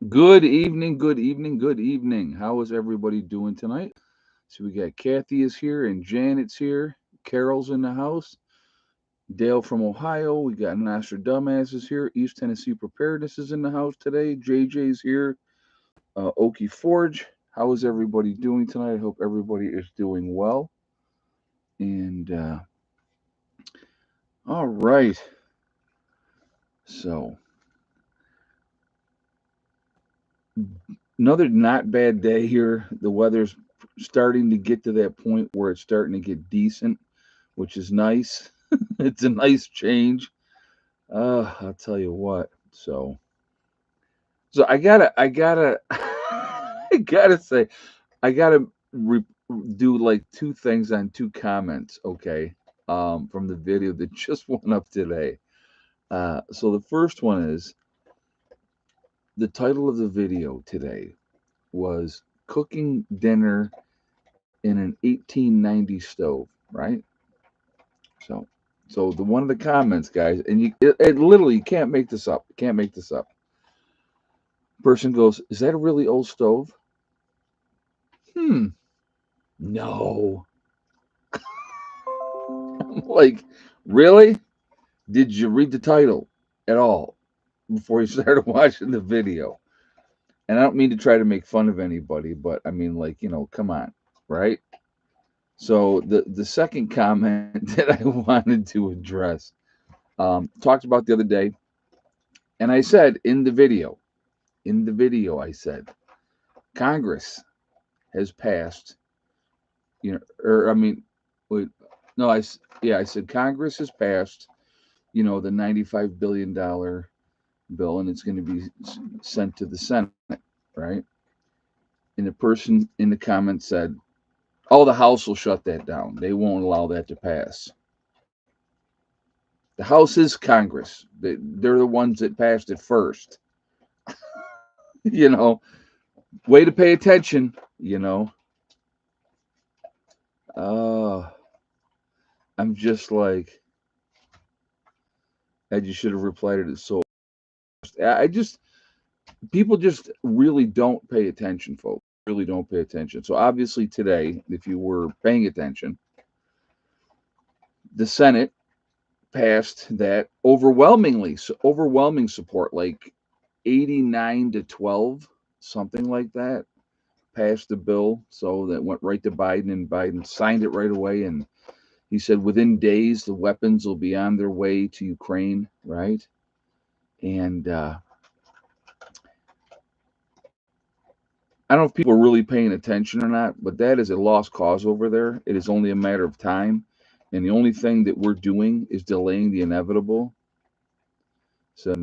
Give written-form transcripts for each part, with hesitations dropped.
Good evening, good evening, good evening. How is everybody doing tonight? So we got Kathy is here and Janet's here. Carol's in the house. Dale from Ohio. We got Nostradamus is here. East Tennessee Preparedness is in the house today. JJ's here. Okie Forge. How is everybody doing tonight? I hope everybody is doing well. And all right. So another not bad day here. The weather's starting to get to that point where it's starting to get decent, which is nice. It's a nice change. I'll tell you what. So I gotta, I gotta say, I gotta do like two things on two comments, okay, from the video that just went up today. So the first one is the title of the video today was cooking dinner in an 1890 stove, right? So, so the one of the comments, guys, and it literally you can't make this up. You can't make this up. Person goes, "Is that a really old stove?" Hmm. No. I'm like, really? Did you read the title at all before you started watching the video? And I don't mean to try to make fun of anybody, but I mean, like, come on, right? So the second comment that I wanted to address, talked about the other day, and I said in the video, I said Congress has passed, or I mean, wait, no, yeah, I said Congress has passed, the $95 billion bill, and it's going to be sent to the Senate, right? And the person in the comments said, "Oh, the House will shut that down. They won't allow that to pass." The House is Congress. They're the ones that passed it first. you know, Way to pay attention. You know, uh, I'm just like, I just should have replied to it so. I just people just really don't pay attention, folks. Really don't pay attention. So obviously today, if you were paying attention, the Senate passed that overwhelmingly, so overwhelming support, like 89-12, something like that, passed the bill. So that went right to Biden, and Biden signed it right away. And he said within days the weapons will be on their way to Ukraine, right? And I don't know if people are really paying attention or not, but that is a lost cause over there. It is only a matter of time. And the only thing that we're doing is delaying the inevitable. So,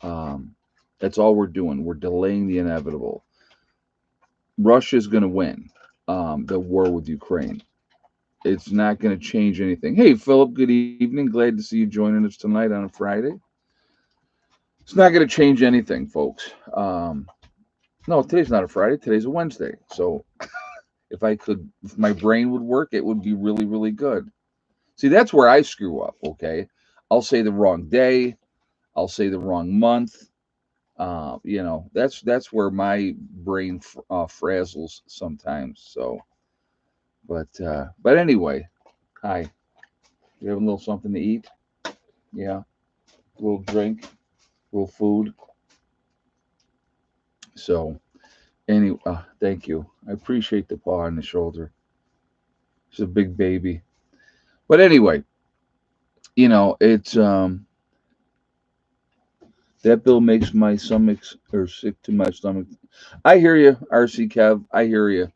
um, that's all we're doing. We're delaying the inevitable. Russia's going to win the war with Ukraine. It's not going to change anything. Hey, Philip, good evening. Glad to see you joining us tonight on a Friday. It's not going to change anything, folks. No, today's not a Friday. Today's a Wednesday. So if my brain would work, it would be really, really good. See, that's where I screw up, okay? I'll say the wrong day. I'll say the wrong month. That's where my brain frazzles sometimes. So, but anyway, hi. You have a little something to eat? Yeah, a little drink, a little food. So, anyway, thank you. I appreciate the paw on the shoulder. It's a big baby. But anyway, it's that bill makes my stomach or sick to my stomach. I hear you, RC Kev. I hear you.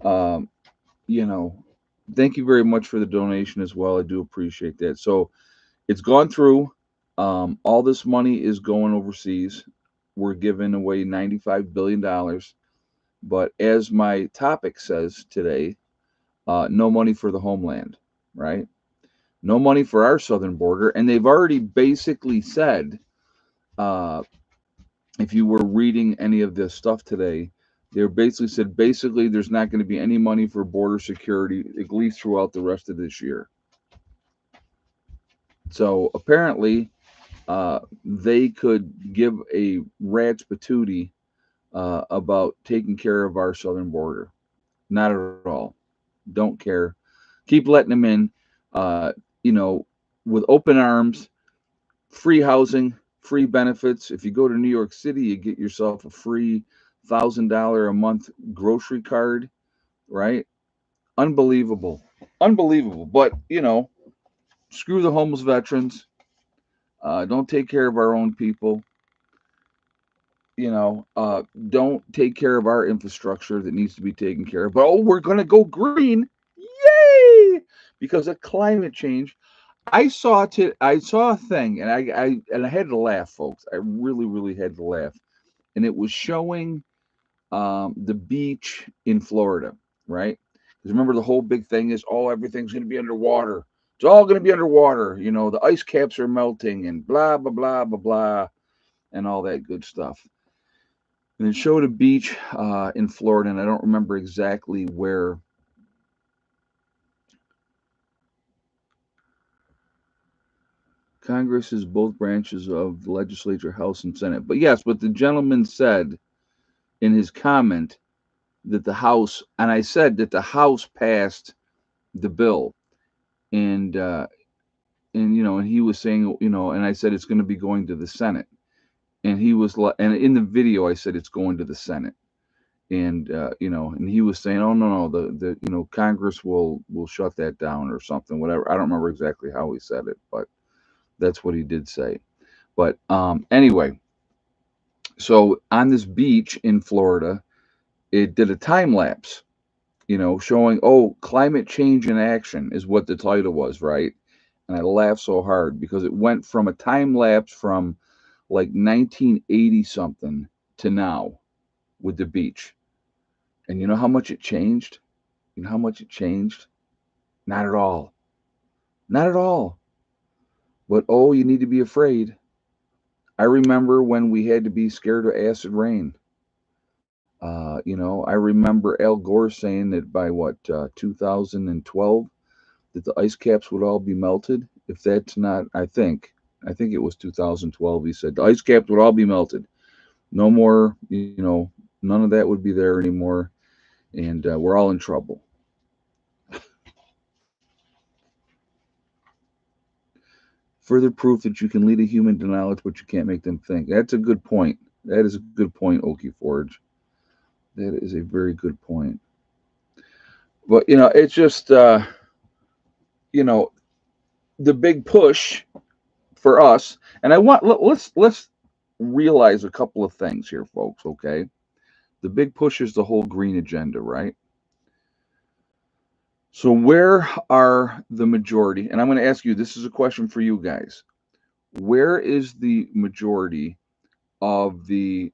Um, you know, Thank you very much for the donation as well. I do appreciate that. So it's gone through. All this money is going overseas. We're giving away $95 billion. But as my topic says today, no money for the homeland, right? No money for our southern border. And they've already basically said, uh, if you were reading any of this stuff today, they basically said there's not going to be any money for border security at least throughout the rest of this year. So apparently, they could give a rat's patootie about taking care of our southern border. Not at all. Don't care. Keep letting them in. Uh, you know, with open arms, free housing, free benefits. If you go to New York City, you get yourself a free $1,000 a month grocery card, right? Unbelievable. Unbelievable. But, screw the homeless veterans. Don't take care of our own people. Don't take care of our infrastructure that needs to be taken care of. But oh, we're going to go green. Yay! Because of climate change. I saw a thing and I had to laugh, folks. I really, really had to laugh. And it was showing the beach in Florida, right? Because remember the whole big thing is, oh, everything's going to be underwater. It's all going to be underwater. The ice caps are melting and blah blah blah blah blah and all that good stuff. And it showed a beach in Florida, and I don't remember exactly where. Congress is both branches of the legislature, House and Senate. But yes, what the gentleman said in his comment that the House, and I said that the House passed the bill, and and he was saying, and I said it's going to be going to the Senate, and he was like, and in the video I said it's going to the Senate, and and he was saying, oh no, the Congress will shut that down or something, whatever. I don't remember exactly how he said it, but that's what he did say. But anyway, so on this beach in Florida, it did a time lapse, showing, oh, climate change in action is what the title was, right? And I laughed so hard because it went from a time lapse from like 1980 something to now with the beach. And you know how much it changed? You know how much it changed? Not at all. Not at all. But oh, you need to be afraid. I remember when we had to be scared of acid rain. I remember Al Gore saying that by 2012, that the ice caps would all be melted. If that's not, I think it was 2012. He said the ice caps would all be melted. No more, none of that would be there anymore, and we're all in trouble. Further proof that you can lead a human to knowledge, but you can't make them think. That's a good point. That is a good point, Okie Forge. That is a very good point. But it's just you know, the big push for us, and let's realize a couple of things here, folks. Okay, the big push is the whole green agenda, right? So where are the majority? And I'm going to ask you. This is a question for you guys. Where is the majority of the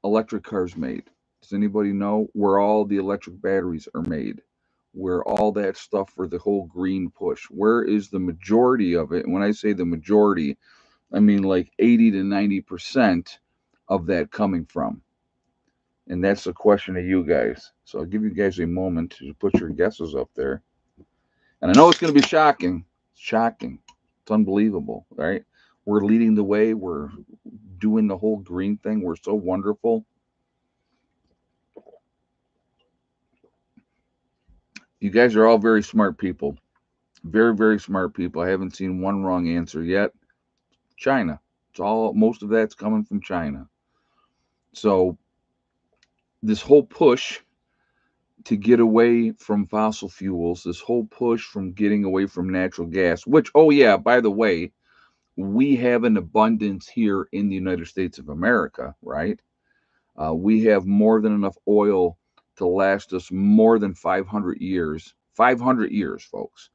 electric cars made? Does anybody know where all the electric batteries are made? Where all that stuff for the whole green push? Where is the majority of it? And when I say the majority, I mean like 80 to 90% of that coming from. And that's the question to you guys. So I'll give you guys a moment to put your guesses up there. And I know it's going to be shocking. It's shocking. It's unbelievable, right? We're leading the way. We're doing the whole green thing. We're so wonderful. You guys are all very smart people. Very, very smart people. I haven't seen one wrong answer yet. China. Most of that's coming from China. So this whole push to get away from fossil fuels, this whole push from getting away from natural gas, which, oh yeah, by the way, we have an abundance here in the United States of America, right? We have more than enough oil to last us more than 500 years. 500 years, folks.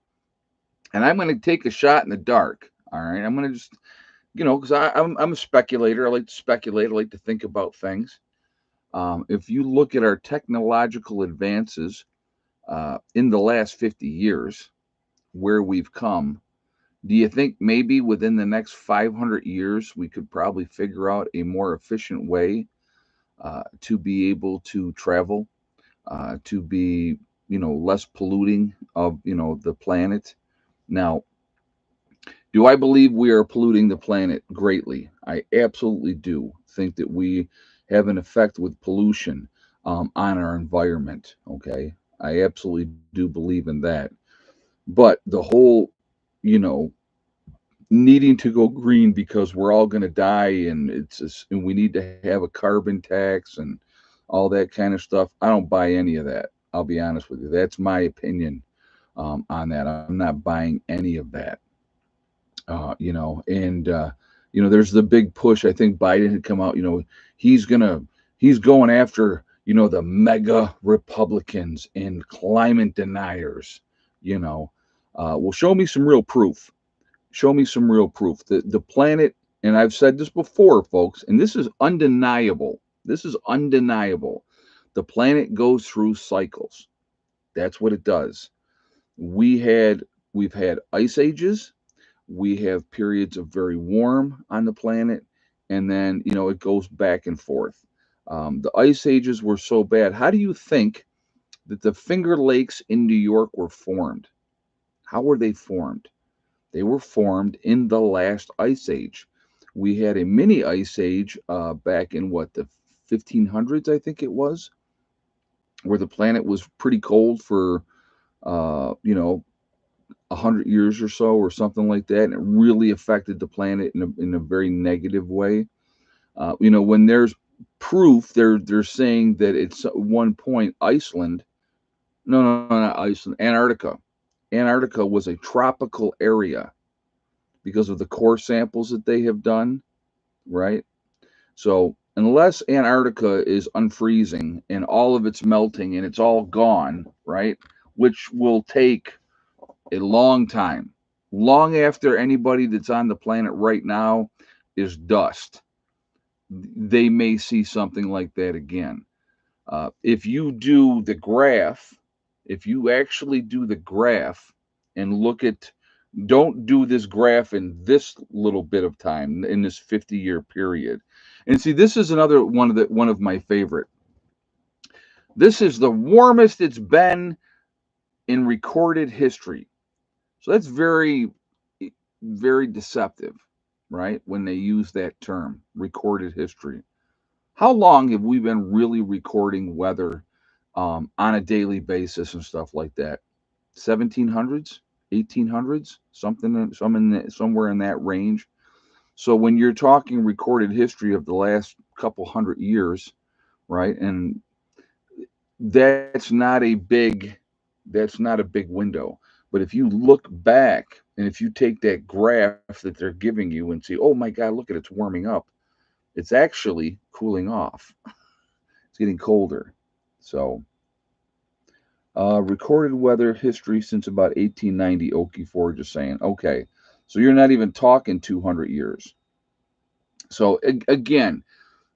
And I'm going to take a shot in the dark. All right. I'm going to just, because I'm a speculator. I like to speculate. I like to think about things. If you look at our technological advances in the last 50 years, where we've come, do you think maybe within the next 500 years we could probably figure out a more efficient way to be able to travel, to be, less polluting of, the planet? Now, do I believe we are polluting the planet greatly? I absolutely do think that we have an effect with pollution on our environment. Okay, I absolutely do believe in that. But the whole, you know, needing to go green because we're all going to die, and and we need to have a carbon tax and all that kind of stuff. I don't buy any of that. I'll be honest with you. That's my opinion on that. I'm not buying any of that. And there's the big push. I think Biden had come out. He's gonna he's going after the mega Republicans and climate deniers. You know, well, show me some real proof. Show me some real proof. The planet, and I've said this before, folks, and this is undeniable. This is undeniable. The planet goes through cycles. That's what it does. We had we've had ice ages, we have periods of very warm on the planet, and then it goes back and forth. The ice ages were so bad. How do you think that the Finger Lakes in New York were formed? How were they formed? They were formed in the last ice age. We had a mini ice age back in the 1500s, I think it was, where the planet was pretty cold for uh, you know 100 years or so, or something like that, and it really affected the planet in a very negative way. When there's proof, they're saying that it's at one point Iceland. No, no, no, not Iceland. Antarctica. Antarctica was a tropical area because of the core samples that they have done, right? So unless Antarctica is unfreezing and all of it's melting and it's all gone, right? Which will take a long time, long after anybody that's on the planet right now is dust, they may see something like that again. If you do the graph, if you actually do the graph and look at, don't do this graph in this little bit of time in this 50-year period. And see, this is another one of my favorite. This is the warmest it's been in recorded history. So that's very, very deceptive, right? When they use that term, recorded history. How long have we been really recording weather on a daily basis and stuff like that? 1700s, 1800s, somewhere in that range. So when you're talking recorded history of the last couple 100 years, right? And that's not a big that's not a big window. But if you look back and if you take that graph that they're giving you and see, oh my God, look at it's warming up. It's actually cooling off. It's getting colder. So recorded weather history since about 1890, Okie Ford just saying. Okay. So you're not even talking 200 years. So again,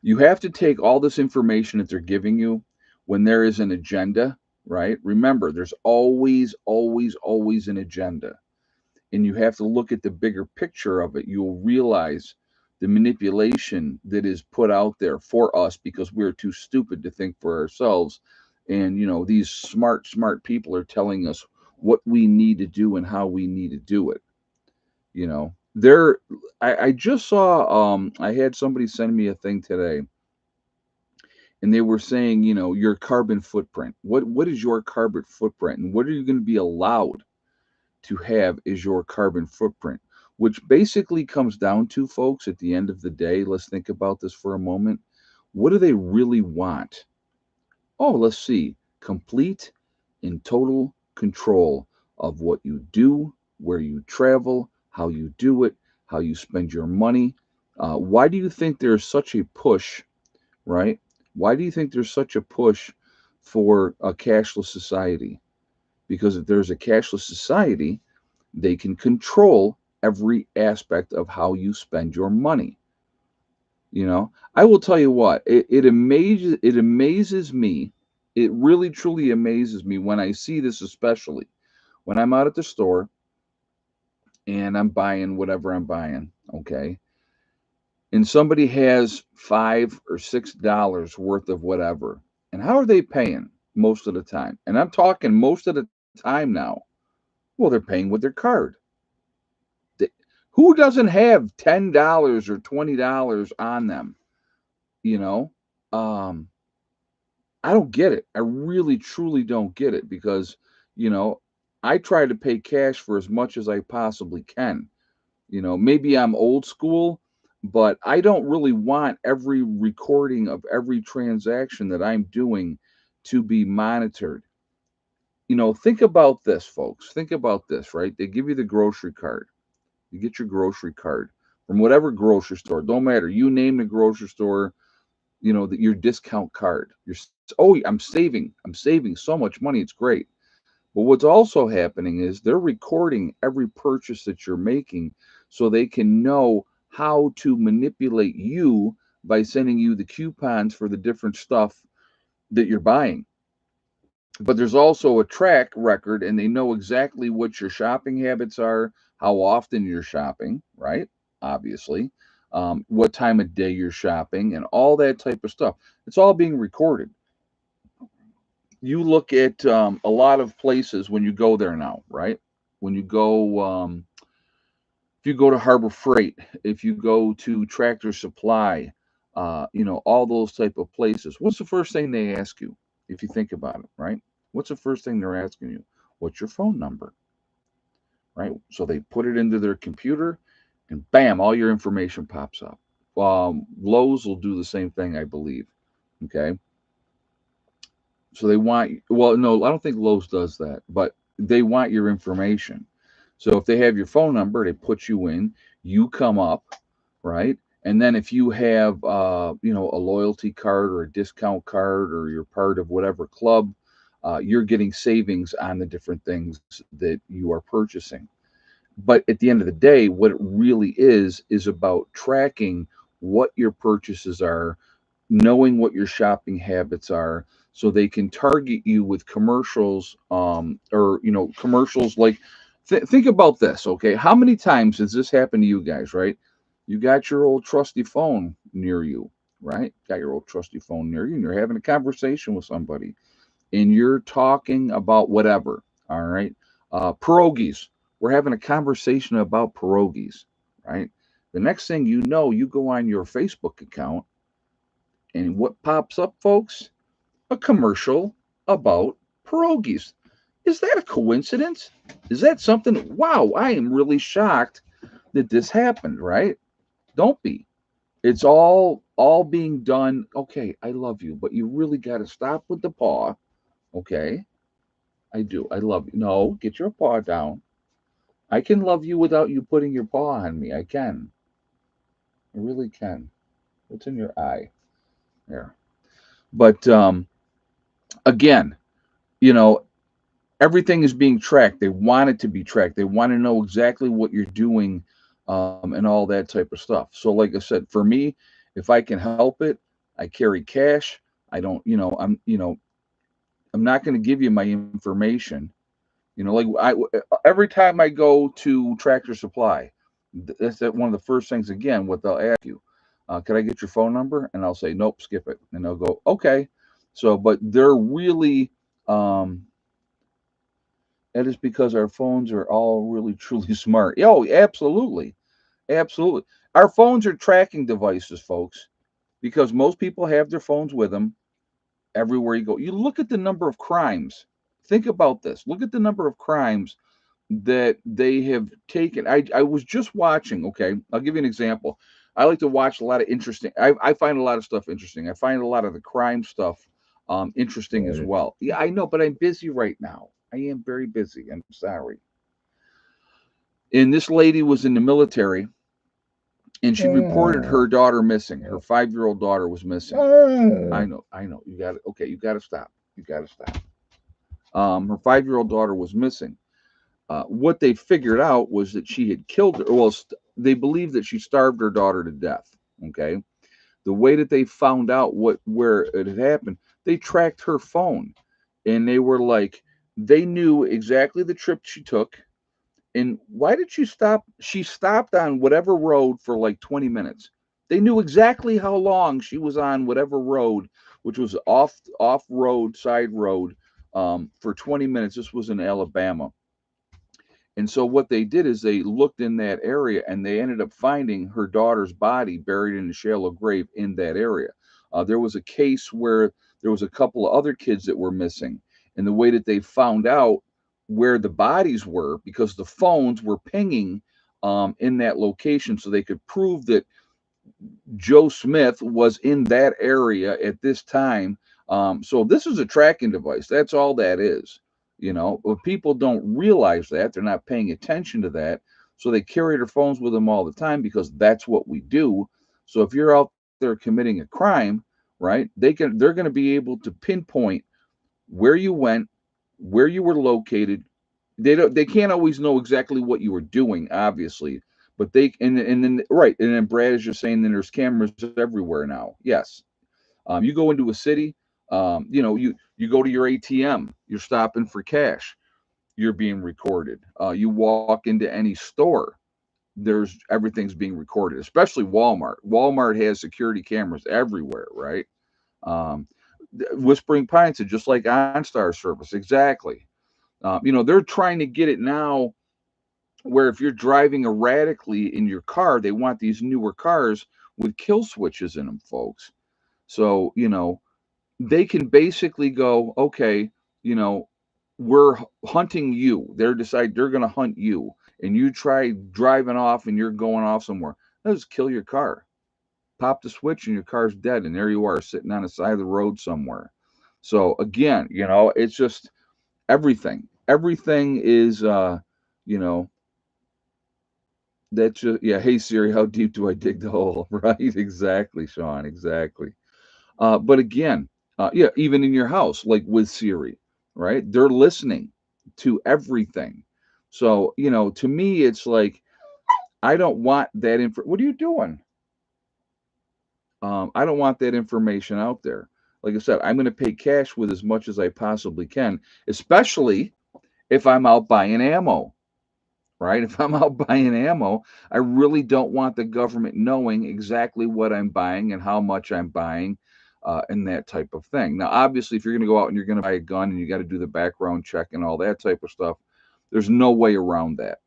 you have to take all this information that they're giving you when there is an agenda, right? Remember, there's always, always, always an agenda. And you have to look at the bigger picture of it. You'll realize the manipulation that is put out there for us because we're too stupid to think for ourselves. And, these smart people are telling us what we need to do and how we need to do it. There, I just saw, I had somebody send me a thing today, and they were saying, your carbon footprint. What is your carbon footprint, and what are you going to be allowed to have is your carbon footprint? Which basically comes down to, folks, at the end of the day, let's think about this for a moment. What do they really want? Oh, let's see. Complete and total control of what you do, where you travel, how you do it, how you spend your money. Why do you think there's such a push, right? Why do you think there's such a push for a cashless society? Because if there's a cashless society, they can control every aspect of how you spend your money. I will tell you what, it amazes me. It really truly amazes me when I see this, especially when I'm out at the store and I'm buying whatever I'm buying, okay? And somebody has $5 or $6 worth of whatever. And how are they paying most of the time? And I'm talking most of the time now. Well, they're paying with their card. They, who doesn't have $10 or $20 on them? You know, Um, I don't get it. I really, truly don't get it because, you know, I try to pay cash for as much as I possibly can. Maybe I'm old school, but I don't really want every recording of every transaction that I'm doing to be monitored. Think about this, folks. Think about this, right? They give you the grocery card. You get your grocery card from whatever grocery store. Don't matter. You name the grocery store, your discount card. Oh, I'm saving so much money. It's great. But what's also happening is they're recording every purchase that you're making so they can know how to manipulate you by sending you the coupons for the different stuff that you're buying. But there's also a track record and they know exactly what your shopping habits are, how often you're shopping, right? Obviously, what time of day you're shopping, and all that type of stuff. It's all being recorded. You look at a lot of places when you go there now, right? When you go, if you go to Harbor Freight, if you go to Tractor Supply, all those type of places. What's the first thing they ask you if you think about it, right? What's the first thing they're asking you? What's your phone number, right? So they put it into their computer, and bam, all your information pops up. Lowe's will do the same thing, I believe. Okay, so they want, well, no, I don't think Lowe's does that, but they want your information. So if they have your phone number, they put you in, you come up, right? And then if you have, a loyalty card or a discount card or you're part of whatever club, you're getting savings on the different things that you are purchasing. But at the end of the day, what it really is about tracking what your purchases are, knowing what your shopping habits are, so they can target you with commercials, or commercials like, think about this. Okay, how many times has this happened to you guys, right? You got your old trusty phone near you, right? Got your old trusty phone near you and you're having a conversation with somebody and you're talking about whatever. All right, pierogies. We're having a conversation about pierogies, right? The next thing you know, you go on your Facebook account and what pops up, folks? A commercial about pierogies. Is that a coincidence? Is that something? Wow, I am really shocked that this happened, right? Don't be. It's all being done. Okay, I love you, but you really got to stop with the paw. Okay, I do. I love you. No, get your paw down. I can love you without you putting your paw on me. I can. I really can. What's in your eye? There. But again, you know, everything is being tracked. They want it to be tracked. They want to know exactly what you're doing, and all that type of stuff. So, like I said, for me, if I can help it, I carry cash. I don't, I'm not going to give you my information. Like every time I go to Tractor Supply, that's one of the first things. Again, what they'll ask you, can I get your phone number? And I'll say nope, skip it, and they'll go okay. So, but they're really, um, that is because our phones are all really truly smart. Oh, absolutely. Absolutely. Our phones are tracking devices, folks, because most people have their phones with them everywhere you go. You look at the number of crimes. Think about this. Look at the number of crimes that they have taken. I was just watching, okay? I'll give you an example. I like to watch a lot of interesting, I find a lot of stuff interesting. I find a lot of the crime stuff interesting as Right. well. Yeah, I know, but I'm busy right now. I am very busy. I'm sorry. And this lady was in the military and she reported Ah, her daughter missing. Her oh, 5-year-old daughter was missing. ah, I know. You got it. Okay, you got to stop. You got to stop. Her 5-year-old daughter was missing. What they figured out was that she had killed her. Well, they believed that she starved her daughter to death. Okay, the way that they found out where it had happened, they tracked her phone, and they were like, they knew exactly the trip she took. And why did she stop? She stopped on whatever road for like 20 minutes. They knew exactly how long she was on whatever road, which was off road, side road, for 20 minutes. This was in Alabama. And so what they did is they looked in that area and they ended up finding her daughter's body buried in a shallow grave in that area. There was a case where there was a couple of other kids that were missing, and the way that they found out where the bodies were, because the phones were pinging in that location, so they could prove that Joe Smith was in that area at this time. So this is a tracking device. That's all that is. But people don't realize that. They're not paying attention to that. So they carry their phones with them all the time because that's what we do. So if you're out there committing a crime, right, they're going to be able to pinpoint where you went, where you were located. They can't always know exactly what you were doing, obviously, but they and then right, and then Brad is just saying then there's cameras everywhere now. Yes. You go into a city, you go to your ATM, you're stopping for cash, you're being recorded. You walk into any store, there's everything's being recorded, especially Walmart. Walmart has security cameras everywhere, right? Um, Whispering Pines said just like OnStar service, exactly. They're trying to get it now where if you're driving erratically in your car, they want these newer cars with kill switches in them, folks. So, they can basically go, okay, you know, we're hunting you. They're going to hunt you, and you try driving off, and you're going off somewhere. They'll just kill your car. Pop the switch, and your car's dead, and there you are, sitting on the side of the road somewhere. So again, it's just everything. Everything is, you know, that's just yeah. Hey Siri, how deep do I dig the hole? Right? Exactly, Sean. Exactly. But again, yeah, even in your house, like with Siri, right? They're listening to everything. So, to me, it's like, I don't want that info. What are you doing? I don't want that information out there. Like I said, I'm going to pay cash with as much as I possibly can, especially if I'm out buying ammo, right? If I'm out buying ammo, I really don't want the government knowing exactly what I'm buying and how much I'm buying, and that type of thing. Now, obviously, if you're going to go out and you're going to buy a gun and you got to do the background check and all that type of stuff, there's no way around that.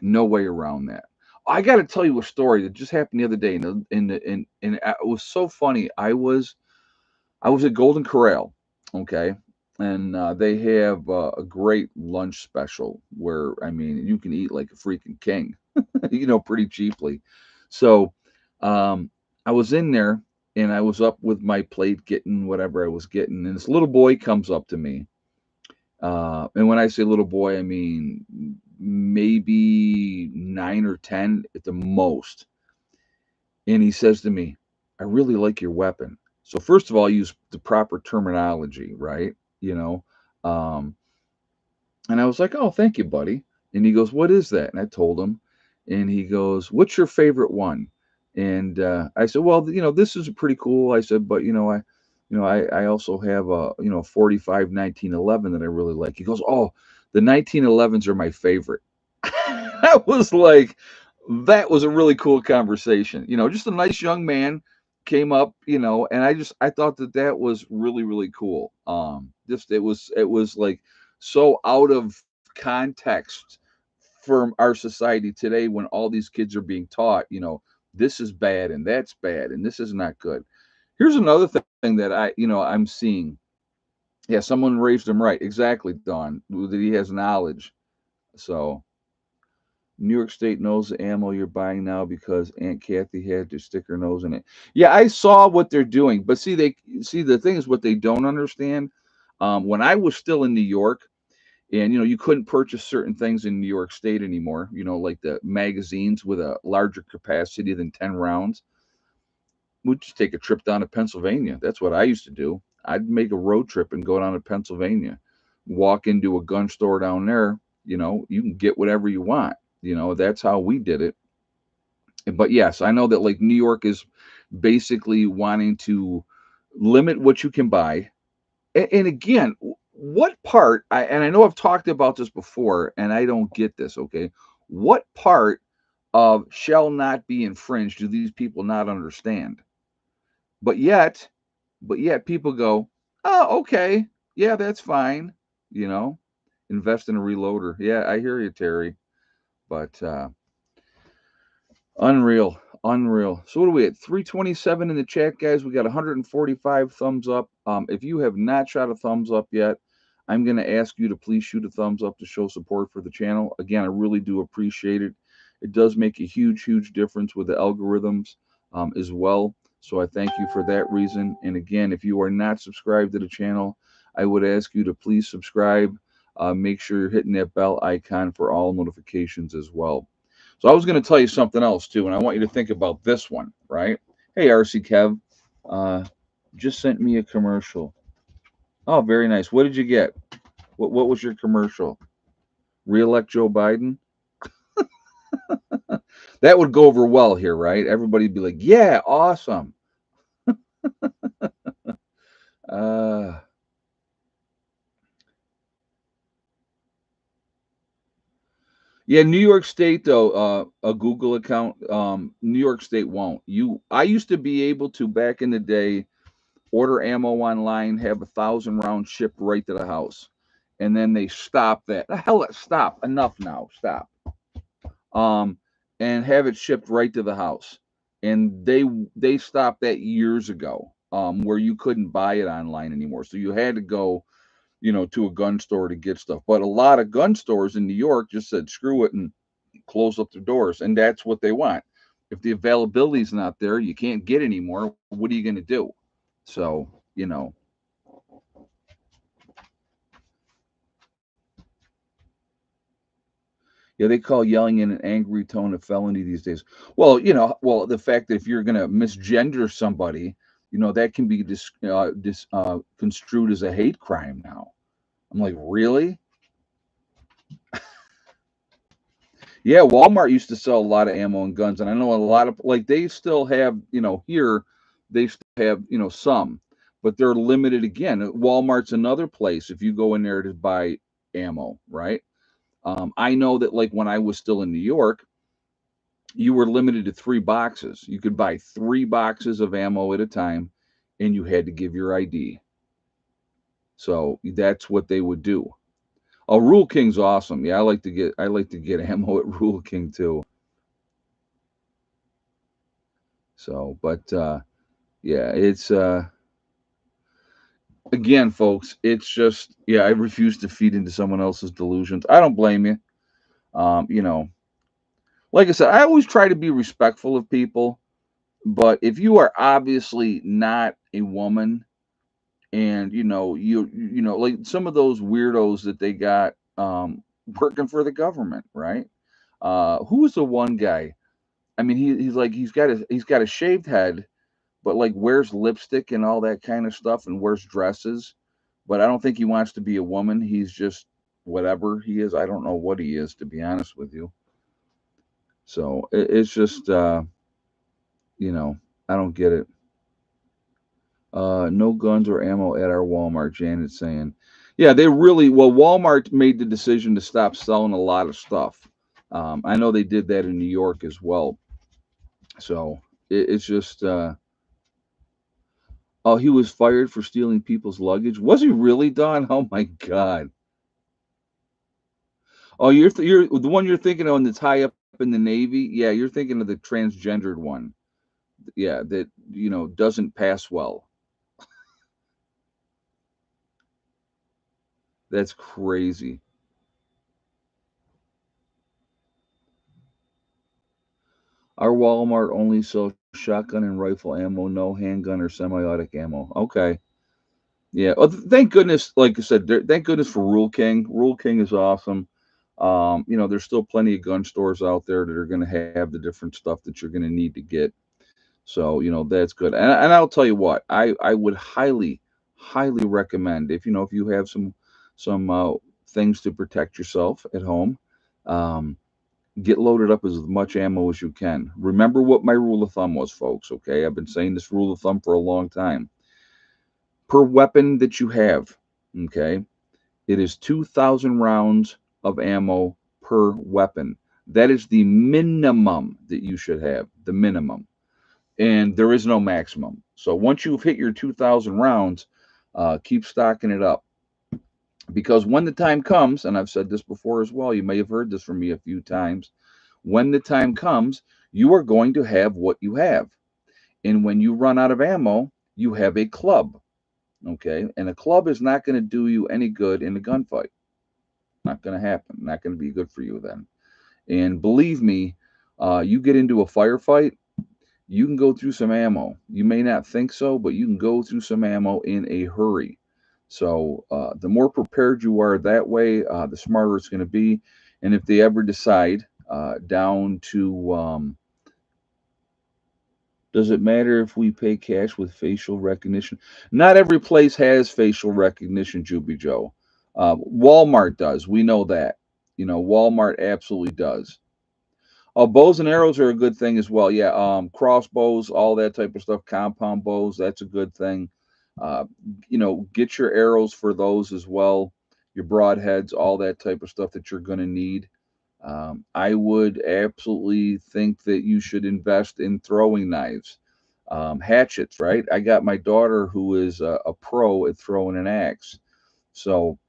No way around that. I got to tell you a story that just happened the other day, and it was so funny. I was at Golden Corral, okay, and they have a great lunch special where I mean you can eat like a freaking king, pretty cheaply. So I was in there and I was up with my plate getting whatever I was getting, and this little boy comes up to me. And when I say little boy, I mean maybe 9 or 10 at the most. And he says to me, I really like your weapon. So first of all, I use the proper terminology, right? You know, um, and I was like, oh, thank you, buddy. And he goes, what is that? And I told him, and he goes, what's your favorite one? And I said, well, this is pretty cool. I said, but I also have a 45 1911 that I really like. He goes, oh, the 1911s are my favorite. I was like, that was a really cool conversation. Just a nice young man came up, and I thought that was really really cool. Just it was like so out of context for our society today when all these kids are being taught, this is bad and that's bad and this is not good. Here's another thing that I'm seeing. Yeah, someone raised him right. Exactly, Don. That he has knowledge. So New York State knows the ammo you're buying now because Aunt Kathy had to stick her nose in it. Yeah, I saw what they're doing, but see the thing is what they don't understand. When I was still in New York, and you couldn't purchase certain things in New York State anymore. Like the magazines with a larger capacity than 10 rounds. We'd just take a trip down to Pennsylvania. That's what I used to do. I'd make a road trip and go down to Pennsylvania, walk into a gun store down there. You can get whatever you want. That's how we did it. But yes, I know that like New York is basically wanting to limit what you can buy. And again, what part, and I know I've talked about this before, and I don't get this, okay? What part of shall not be infringed do these people not understand? But yet, people go, oh, okay, yeah, that's fine. You know, invest in a reloader. Yeah, I hear you, Terry. But unreal, Unreal. So what are we at? 327 in the chat, guys. We got 145 thumbs up. If you have not shot a thumbs up yet, I'm going to ask you to please shoot a thumbs up to show support for the channel. Again, I really do appreciate it. It does make a huge, huge difference with the algorithms as well. So I thank you for that reason. And again, if you are not subscribed to the channel, I would ask you to please subscribe. Make sure you're hitting that bell icon for all notifications as well. So I was going to tell you something else too, and I want you to think about this one, right? Hey, RC Kev, uh, just sent me a commercial. Oh, very nice. What did you get? What was your commercial? Reelect Joe Biden? That would go over well here, right? Everybody'd be like, "Yeah, awesome." Uh, yeah, New York State though, a Google account. New York State won't. I used to be able to back in the day order ammo online, have 1,000 rounds shipped right to the house, and then they stopped that. The hell, stop! Enough now, stop. Um, and have it shipped right to the house, and they stopped that years ago. Where you couldn't buy it online anymore, so you had to go, to a gun store to get stuff. But a lot of gun stores in New York just said screw it and close up their doors, and that's what they want. If the availability is not there, you can't get anymore. What are you going to do? So, yeah, they call yelling in an angry tone a felony these days. Well, the fact that if you're going to misgender somebody, that can be construed as a hate crime now. I'm like, really? Yeah, Walmart used to sell a lot of ammo and guns, and I know a lot of like they still have, here they still have, some, but they're limited again. Walmart's another place if you go in there to buy ammo, right? I know that like when I was still in New York, you were limited to 3 boxes. You could buy 3 boxes of ammo at a time, and you had to give your ID. So that's what they would do. Oh, Rule King's awesome. Yeah, I like to get ammo at Rule King too. So, but yeah, it's again, folks, it's just yeah, I refuse to feed into someone else's delusions. I don't blame you. Um, you know, like I said, I always try to be respectful of people, but if you are obviously not a woman and like some of those weirdos that they got working for the government, right? Who was the one guy? I mean, he's like he's got a shaved head, but like wears lipstick and all that kind of stuff and wears dresses. But I don't think he wants to be a woman. He's just whatever he is. I don't know what he is, to be honest with you. So it's just I don't get it. No guns or ammo at our Walmart, Janet's saying. Yeah, Walmart made the decision to stop selling a lot of stuff. I know they did that in New York as well. So it's just, oh, he was fired for stealing people's luggage. Was he really, Don? Oh my God. Oh, you're the one you're thinking of that's high up in the Navy. Yeah, you're thinking of the transgendered one. Yeah, that, doesn't pass well. That's crazy. Our Walmart only sells shotgun and rifle ammo, no handgun or semi-automatic ammo. Okay. Yeah. Well, thank goodness, like I said, thank goodness for Rule King. Rule King is awesome. There's still plenty of gun stores out there that are going to have the different stuff that you're going to need to get. So, that's good. And I'll tell you what, I would highly, highly recommend if you have some things to protect yourself at home. Um, get loaded up as much ammo as you can. Remember what my rule of thumb was, folks. Okay, I've been saying this rule of thumb for a long time. Per weapon that you have, okay, it is 2,000 rounds of ammo per weapon. That is the minimum that you should have, the minimum. And there is no maximum. So once you've hit your 2,000 rounds, keep stocking it up. Because when the time comes, and I've said this before as well, you may have heard this from me a few times. When the time comes, you are going to have what you have. And when you run out of ammo, you have a club. Okay. And a club is not going to do you any good in a gunfight. Not going to happen. Not going to be good for you then. And believe me, you get into a firefight, you can go through some ammo. You may not think so, but you can go through some ammo in a hurry. So the more prepared you are that way, the smarter it's going to be. And if they ever decide down to, does it matter if we pay cash with facial recognition? Not every place has facial recognition, Juby Joe. Walmart does. We know that. Walmart absolutely does. Bows and arrows are a good thing as well. Yeah, crossbows, all that type of stuff, compound bows, that's a good thing. Uh, get your arrows for those as well, your broadheads, all that type of stuff that you're going to need. I would absolutely think that you should invest in throwing knives, hatchets, right? I got my daughter who is a pro at throwing an axe. So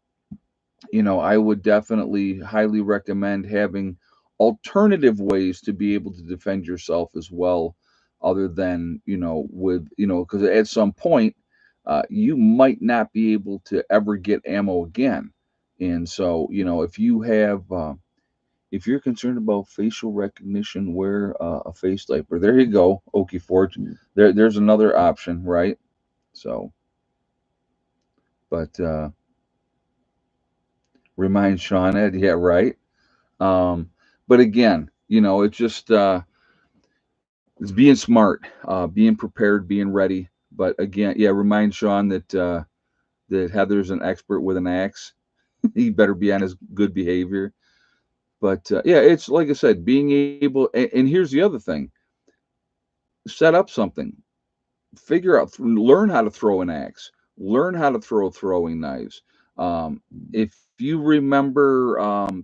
I would definitely highly recommend having alternative ways to be able to defend yourself as well, other than, because at some point, you might not be able to ever get ammo again. And so, if you're concerned about facial recognition, wear a face diaper. There you go, Okie Forge. There's another option, right? So, but remind Sean Ed, yeah, right. Um, but again, it's just it's being smart, being prepared, being ready. But again, yeah, remind Sean that Heather's an expert with an axe. He better be on his good behavior. But yeah, it's like I said, being able. And here's the other thing: set up something, figure out, learn how to throw an axe, learn how to throw throwing knives. Um, if you remember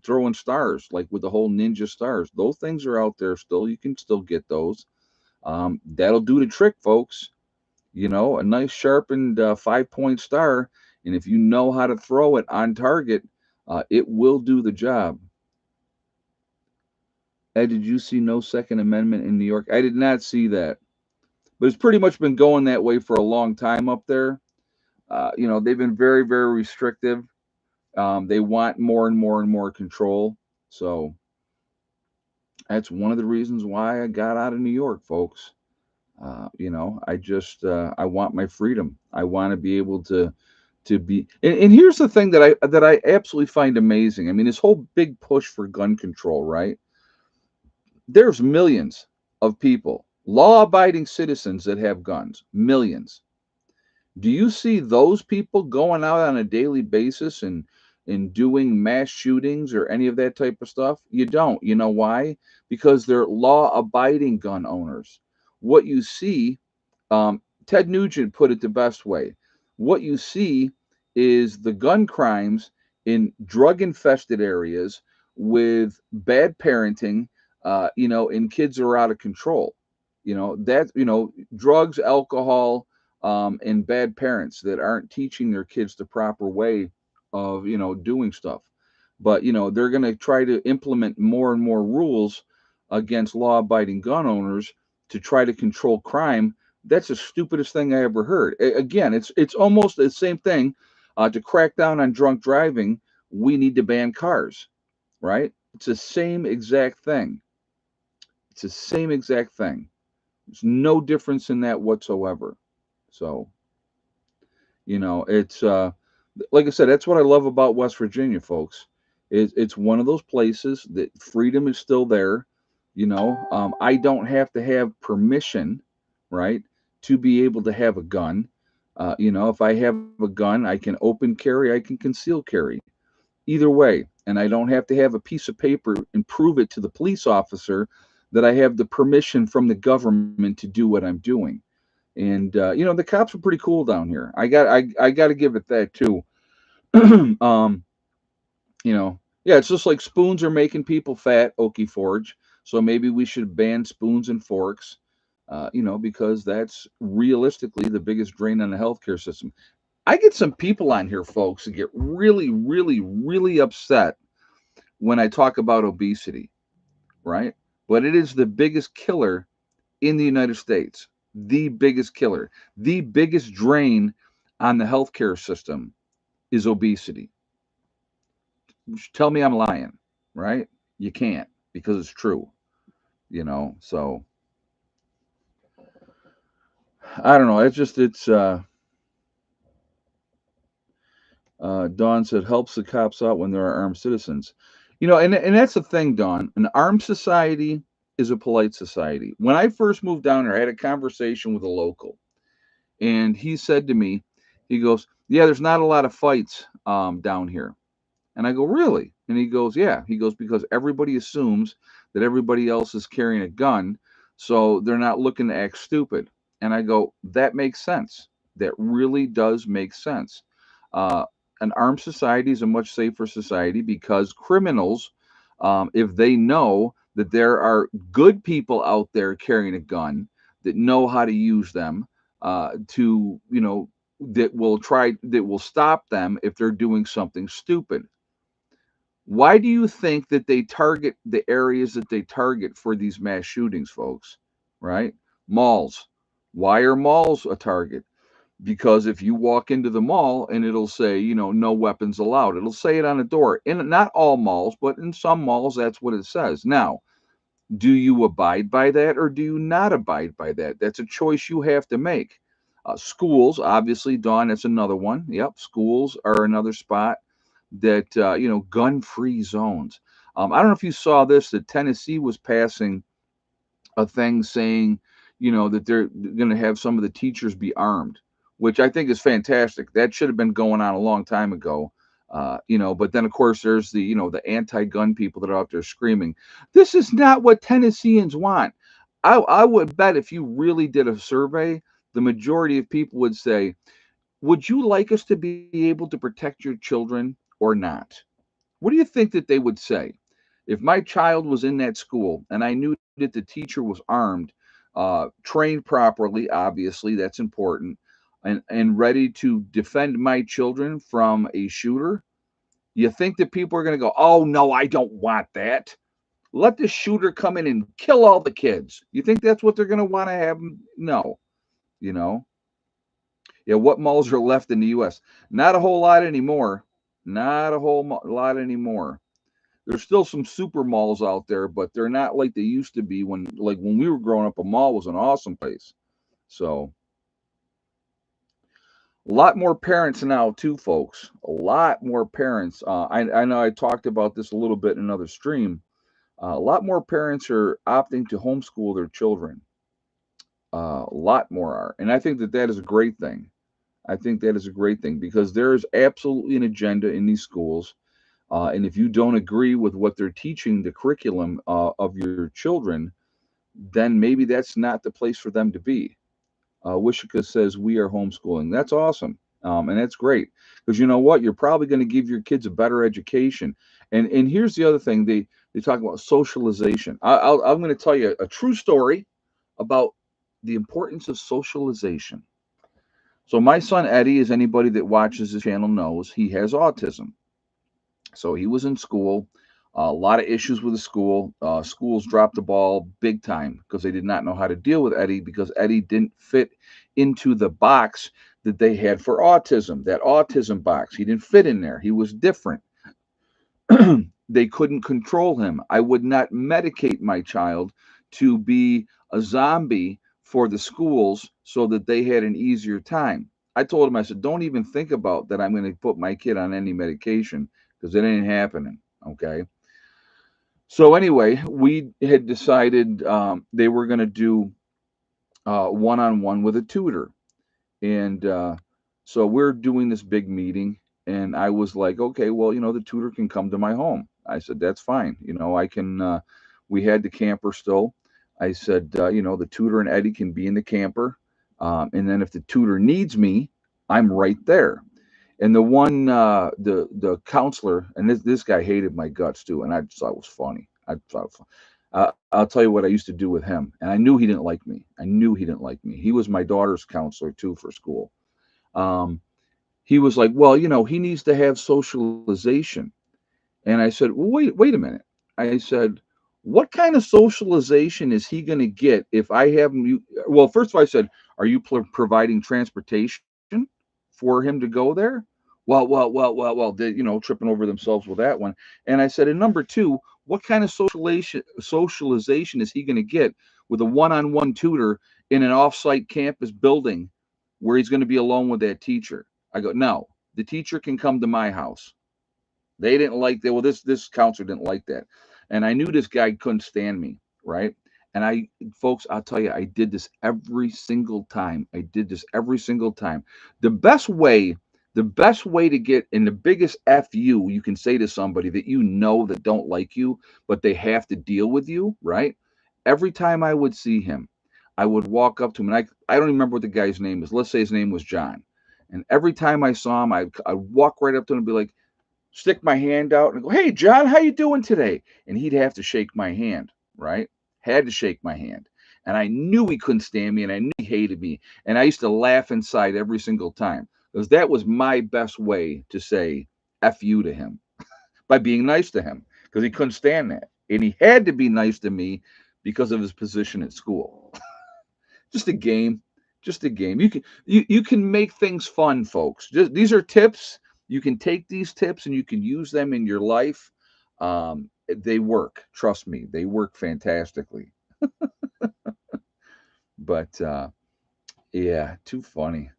throwing stars, like with the whole ninja stars, those things are out there still. You can still get those. That'll do the trick, folks. A nice sharpened 5 point star, and if you know how to throw it on target, it will do the job. Ed, did you see no Second Amendment in New York? I did not see that, but it's pretty much been going that way for a long time up there. They've been very, very restrictive. They want more and more and more control. So that's one of the reasons why I got out of New York, folks. I just I want my freedom. I want to be able to be. And here's the thing that I absolutely find amazing. I mean, this whole big push for gun control, right? There's millions of people, law-abiding citizens that have guns. Millions. Do you see those people going out on a daily basis and doing mass shootings or any of that type of stuff? You don't. You know why? Because they're law-abiding gun owners. What you see, Ted Nugent put it the best way. What you see is the gun crimes in drug-infested areas with bad parenting, and kids are out of control. Drugs, alcohol, and bad parents that aren't teaching their kids the proper way of doing stuff. But they're going to try to implement more and more rules against law-abiding gun owners to try to control crime. That's the stupidest thing I ever heard. Again, it's almost the same thing. To crack down on drunk driving, we need to ban cars, right? It's the same exact thing. It's the same exact thing. There's no difference in that whatsoever. So, it's like I said, that's what I love about West Virginia, folks. It's one of those places that freedom is still there. I don't have to have permission, right, to be able to have a gun. If I have a gun, I can open carry, I can conceal carry. Either way, and I don't have to have a piece of paper and prove it to the police officer that I have the permission from the government to do what I'm doing. And the cops are pretty cool down here. I got to give it that too. um, yeah, it's just like spoons are making people fat, Okie Forge. So maybe we should ban spoons and forks, because that's realistically the biggest drain on the healthcare system. I get some people on here, folks, that get really, really, really upset when I talk about obesity, right? but it is the biggest killer in the United States. The biggest killer, the biggest drain on the healthcare system is obesity. Tell me I'm lying, right? You can't because it's true, So I don't know. Dawn said helps the cops out when there are armed citizens. And that's the thing, Dawn. An armed society is a polite society. When I first moved down here, I had a conversation with a local, and he said to me, he goes, "Yeah, there's not a lot of fights down here." And I go, "Really?" And he goes, "Yeah." He goes, "Because everybody assumes that everybody else is carrying a gun, so they're not looking to act stupid." And I go, "That makes sense. That really does make sense. Uh, an armed society is a much safer society because criminals, if they know that there are good people out there carrying a gun that know how to use them, to, that will stop them if they're doing something stupid." Why do you think that they target the areas that they target for these mass shootings, folks? Right? Malls. Why are malls a target? Because if you walk into the mall and it'll say, no weapons allowed, it'll say it on the door. In not all malls, but in some malls, that's what it says. Now, do you abide by that or do you not abide by that? That's a choice you have to make. Schools, obviously, Dawn, that's another one. Yep, schools are another spot that gun-free zones. I don't know if you saw this. That Tennessee was passing a thing saying, that they're going to have some of the teachers be armed, which I think is fantastic. That should have been going on a long time ago. But then of course there's the anti-gun people that are out there screaming, "This is not what Tennesseans want." I would bet if you really did a survey, the majority of people would say, "Would you like us to be able to protect your children or not?" What do you think that they would say? If my child was in that school and I knew that the teacher was armed, trained properly, obviously, that's important, and ready to defend my children from a shooter, you think that people are going to go, "Oh, no, I don't want that. Let the shooter come in and kill all the kids." You think that's what they're going to want to have? No, you know. Yeah, what malls are left in the U.S.? Not a whole lot anymore. Not a lot anymore. There's still some super malls out there, but they're not like they used to be when we were growing up. A mall was an awesome place. So a lot more parents now too, folks. A lot more parents. I know I talked about this a little bit in another stream. A lot more parents are opting to homeschool their children. A lot more are, and I think that that is a great thing. I think that is a great thing because there is absolutely an agenda in these schools. And if you don't agree with what they're teaching, the curriculum of your children, then maybe that's not the place for them to be. Wishika says, "We are homeschooling." That's awesome. And that's great because you know what? You're probably going to give your kids a better education. And here's the other thing they talk about socialization. I'm going to tell you a true story about the importance of socialization. So, my son Eddie, as anybody that watches this channel knows, he has autism. So he was in school. A lot of issues with the school. Schools dropped the ball big time because they did not know how to deal with Eddie because Eddie didn't fit into the box that they had for autism, that autism box. He didn't fit in there. He was different. They couldn't control him. I would not medicate my child to be a zombie for the schools so that they had an easier time. I told him, I said, "Don't even think about that I'm going to put my kid on any medication because it ain't happening." Okay. So anyway, we had decided they were going to do one-on-one with a tutor. And so we're doing this big meeting, and I was like, "Okay, well, the tutor can come to my home." I said, "That's fine. I can." We had the camper still. I said, "The tutor and Eddie can be in the camper, and then if the tutor needs me, I'm right there." And the one, the counselor, and this guy hated my guts too, and I just thought it was funny. I thought, I'll tell you what I used to do with him, and I knew he didn't like me. I knew he didn't like me. He was my daughter's counselor too for school. Um, he was like, "Well, he needs to have socialization." And I said, "Well, wait a minute." I said, What kind of socialization is he going to get if I have him? Well, first of all, I said, are you providing transportation for him to go there? Well, they, tripping over themselves with that one. And I said, and number two, what kind of socialization is he going to get with a one-on-one tutor in an off-site campus building where he's going to be alone with that teacher? I go, no, the teacher can come to my house. They didn't like that. Well, this counselor didn't like that, and I knew this guy couldn't stand me, right? And folks, I'll tell you, I did this every single time. I did this every single time. The best way, the best way to get, and the biggest fu you can say to somebody that you know that don't like you, but they have to deal with you, right? Every time I would see him, I would walk up to him, and I don't even remember what the guy's name is. Let's say his name was John. And every time I saw him, I'd walk right up to him and be like, stick my hand out and go, "Hey, John, how you doing today?" And he'd have to shake my hand, right? Had to shake my hand. And I knew he couldn't stand me and I knew he hated me. And I used to laugh inside every single time because that was my best way to say F you to him by being nice to him because he couldn't stand that. And he had to be nice to me because of his position at school. Just a game, just a game. You can make things fun, folks. Just these are tips. You can take these tips and you can use them in your life. They work. Trust me, they work fantastically. But yeah, too funny.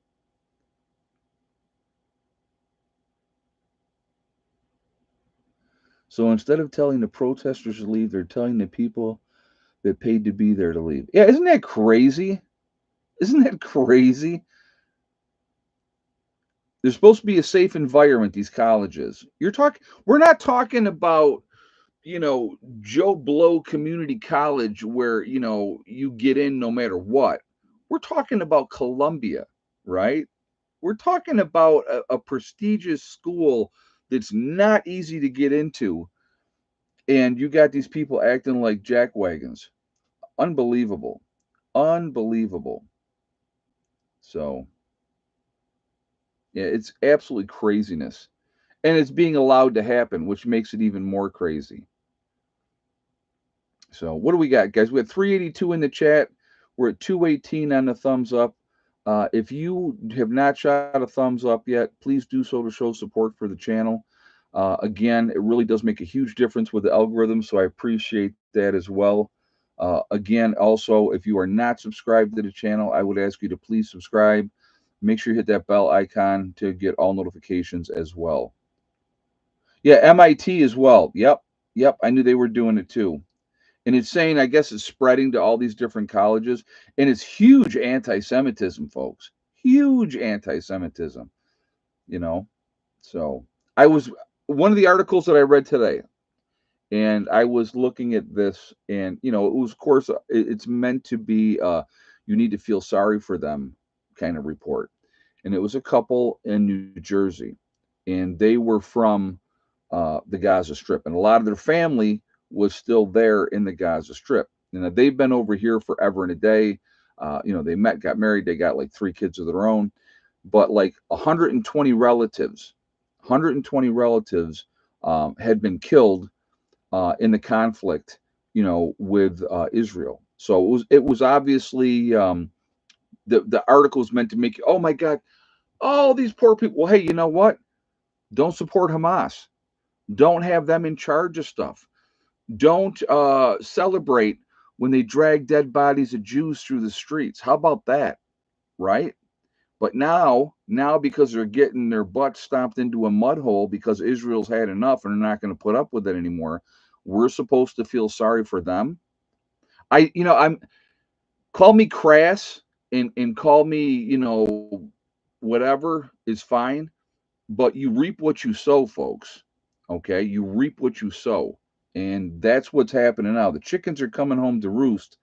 So instead of telling the protesters to leave, they're telling the people that paid to be there to leave. Yeah, isn't that crazy? Isn't that crazy? There's supposed to be a safe environment. These colleges. You're talking. We're not talking about Joe Blow Community College where, you get in no matter what. We're talking about Columbia, right? We're talking about a prestigious school that's not easy to get into. And you got these people acting like jackwagons. Unbelievable. Unbelievable. So, yeah, it's absolutely craziness. And it's being allowed to happen, which makes it even more crazy. So what do we got, guys? We had 382 in the chat. We're at 218 on the thumbs up. If you have not shot a thumbs up yet, please do so to show support for the channel. Again, it really does make a huge difference with the algorithm, so I appreciate that as well. Again, also, if you are not subscribed to the channel, I would ask you to please subscribe. Make sure you hit that bell icon to get all notifications as well. Yeah, MIT as well. Yep, yep. I knew they were doing it too. And it's saying, I guess it's spreading to all these different colleges, and it's huge anti-Semitism, folks. Huge anti-Semitism, you know. So I was one of the articles that I read today, and I was looking at this, and it was, of course, it's meant to be you need to feel sorry for them kind of report, and it was a couple in New Jersey, and they were from the Gaza Strip, and a lot of their family was still there in the Gaza Strip. And they've been over here forever and a day. They met, got married, they got like three kids of their own, but like 120 relatives, 120 relatives had been killed in the conflict, with Israel. So it was obviously the article was meant to make you, oh my God, all these poor people. Well, hey, you know what? Don't support Hamas. Don't have them in charge of stuff. Don't celebrate when they drag dead bodies of Jews through the streets. How about that? Right? But now because they're getting their butts stomped into a mud hole because Israel's had enough and they're not going to put up with it anymore, we're supposed to feel sorry for them. I'm call me crass and call me, whatever is fine, but you reap what you sow, folks. Okay? You reap what you sow. And that's what's happening now. The chickens are coming home to roost.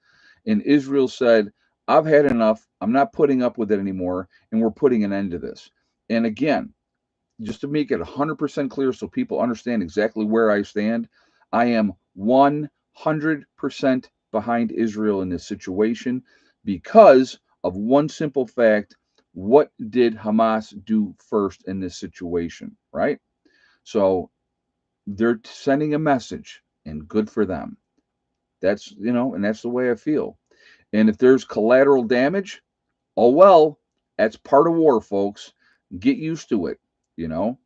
And Israel said, I've had enough. I'm not putting up with it anymore. And we're putting an end to this. And again, just to make it 100% clear so people understand exactly where I stand, I am 100% behind Israel in this situation because of one simple fact. What did Hamas do first in this situation, right? So they're sending a message, and good for them. That's, and that's the way I feel. And if there's collateral damage, oh well, that's part of war, folks. Get used to it, you know.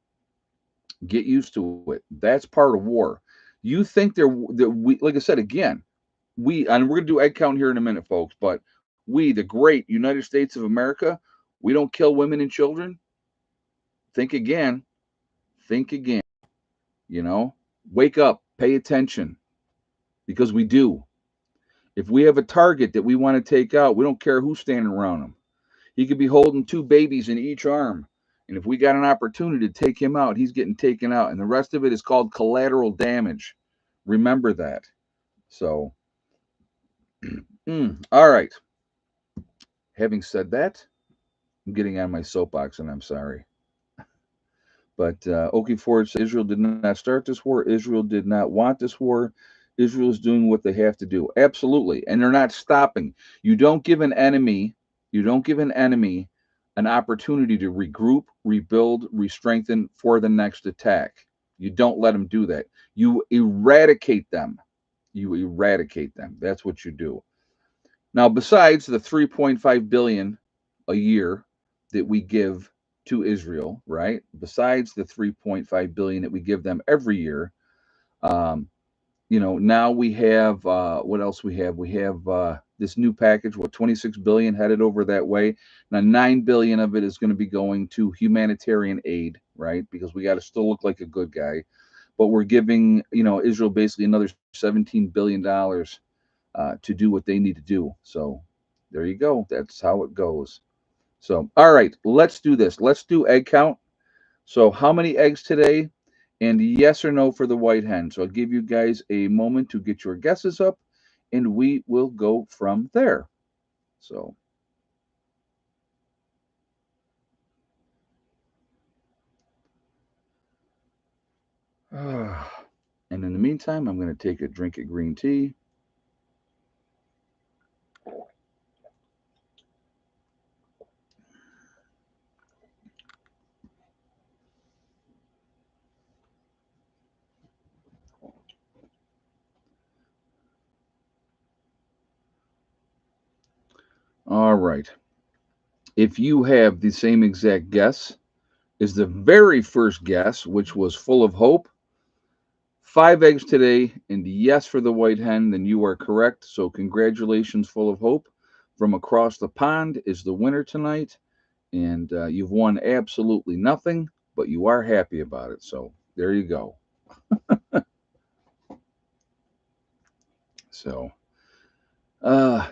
Get used to it. That's part of war. You think that we, like I said again, and we're gonna do egg count here in a minute, folks. But we, the great United States of America, we don't kill women and children. Think again. Think again. You know, wake up. Pay attention because we do. If we have a target that we want to take out, we don't care who's standing around him. He could be holding two babies in each arm. And if we got an opportunity to take him out, he's getting taken out. And the rest of it is called collateral damage. Remember that. So, all right. Having said that, I'm getting on my soapbox and I'm sorry. But Okie Ford says Israel did not start this war. Israel did not want this war. Israel is doing what they have to do. Absolutely. And they're not stopping. You don't give an enemy, you don't give an enemy an opportunity to regroup, rebuild, re-strengthen for the next attack. You don't let them do that. You eradicate them. You eradicate them. That's what you do. Now, besides the 3.5 billion a year that we give to Israel, right? Besides the 3.5 billion that we give them every year, um, now we have what else we have? We have this new package, 26 billion headed over that way. Now 9 billion of it is going to be going to humanitarian aid, right? Because we got to still look like a good guy. But we're giving, Israel basically another 17 billion dollars to do what they need to do. So there you go. That's how it goes. So, all right, let's do this. Let's do egg count. So, how many eggs today? And yes or no for the white hen. So, I'll give you guys a moment to get your guesses up, and we will go from there. So, and in the meantime, I'm going to take a drink of green tea. All right. If you have the same exact guess as the very first guess, which was full of hope, 5 eggs today, and yes for the white hen, then you are correct. So, congratulations, Full of Hope. From across the pond is the winner tonight, and you've won absolutely nothing, but you are happy about it. So, there you go. So,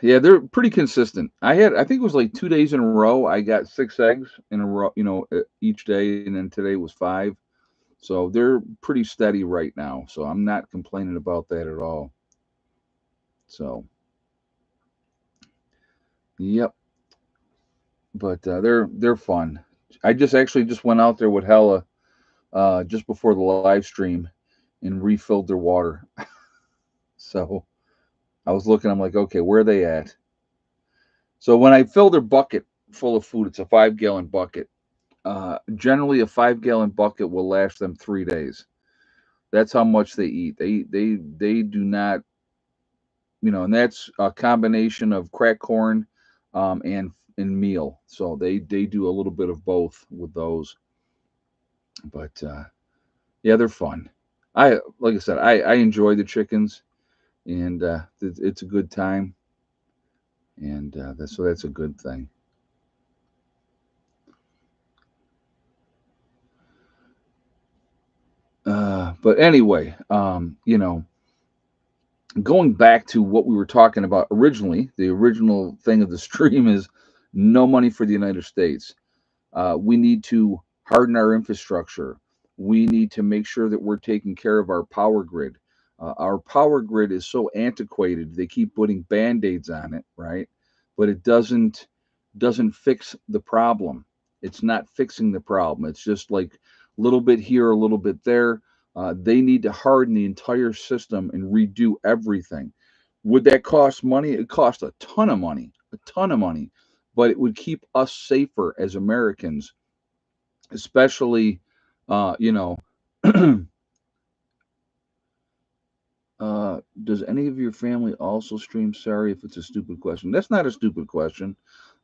yeah, they're pretty consistent. I think it was like 2 days in a row. I got 6 eggs in a row, each day, and then today was 5. So they're pretty steady right now. So I'm not complaining about that at all. So, yep. But they're fun. I just actually just went out there with Hella just before the live stream and refilled their water. So I was looking. I'm like, okay, where are they at? So when I fill their bucket full of food, it's a 5 gallon bucket. Generally, a 5 gallon bucket will last them 3 days. That's how much they eat. They do not, and that's a combination of cracked corn, and meal. So they do a little bit of both with those. But yeah, they're fun. Like I said, I enjoy the chickens, and it's a good time, and that's a good thing. But anyway, going back to what we were talking about originally, the original thing of the stream is no money for the United States. We need to harden our infrastructure. We need to make sure that we're taking care of our power grid. Our power grid is so antiquated; they keep putting band-aids on it, right? But it doesn't fix the problem. It's not fixing the problem. It's just like a little bit here, a little bit there. They need to harden the entire system and redo everything. Would that cost money? It cost a ton of money, a ton of money, but it would keep us safer as Americans, especially, uh, you know, Does any of your family also stream? Sorry if it's a stupid question. That's not a stupid question.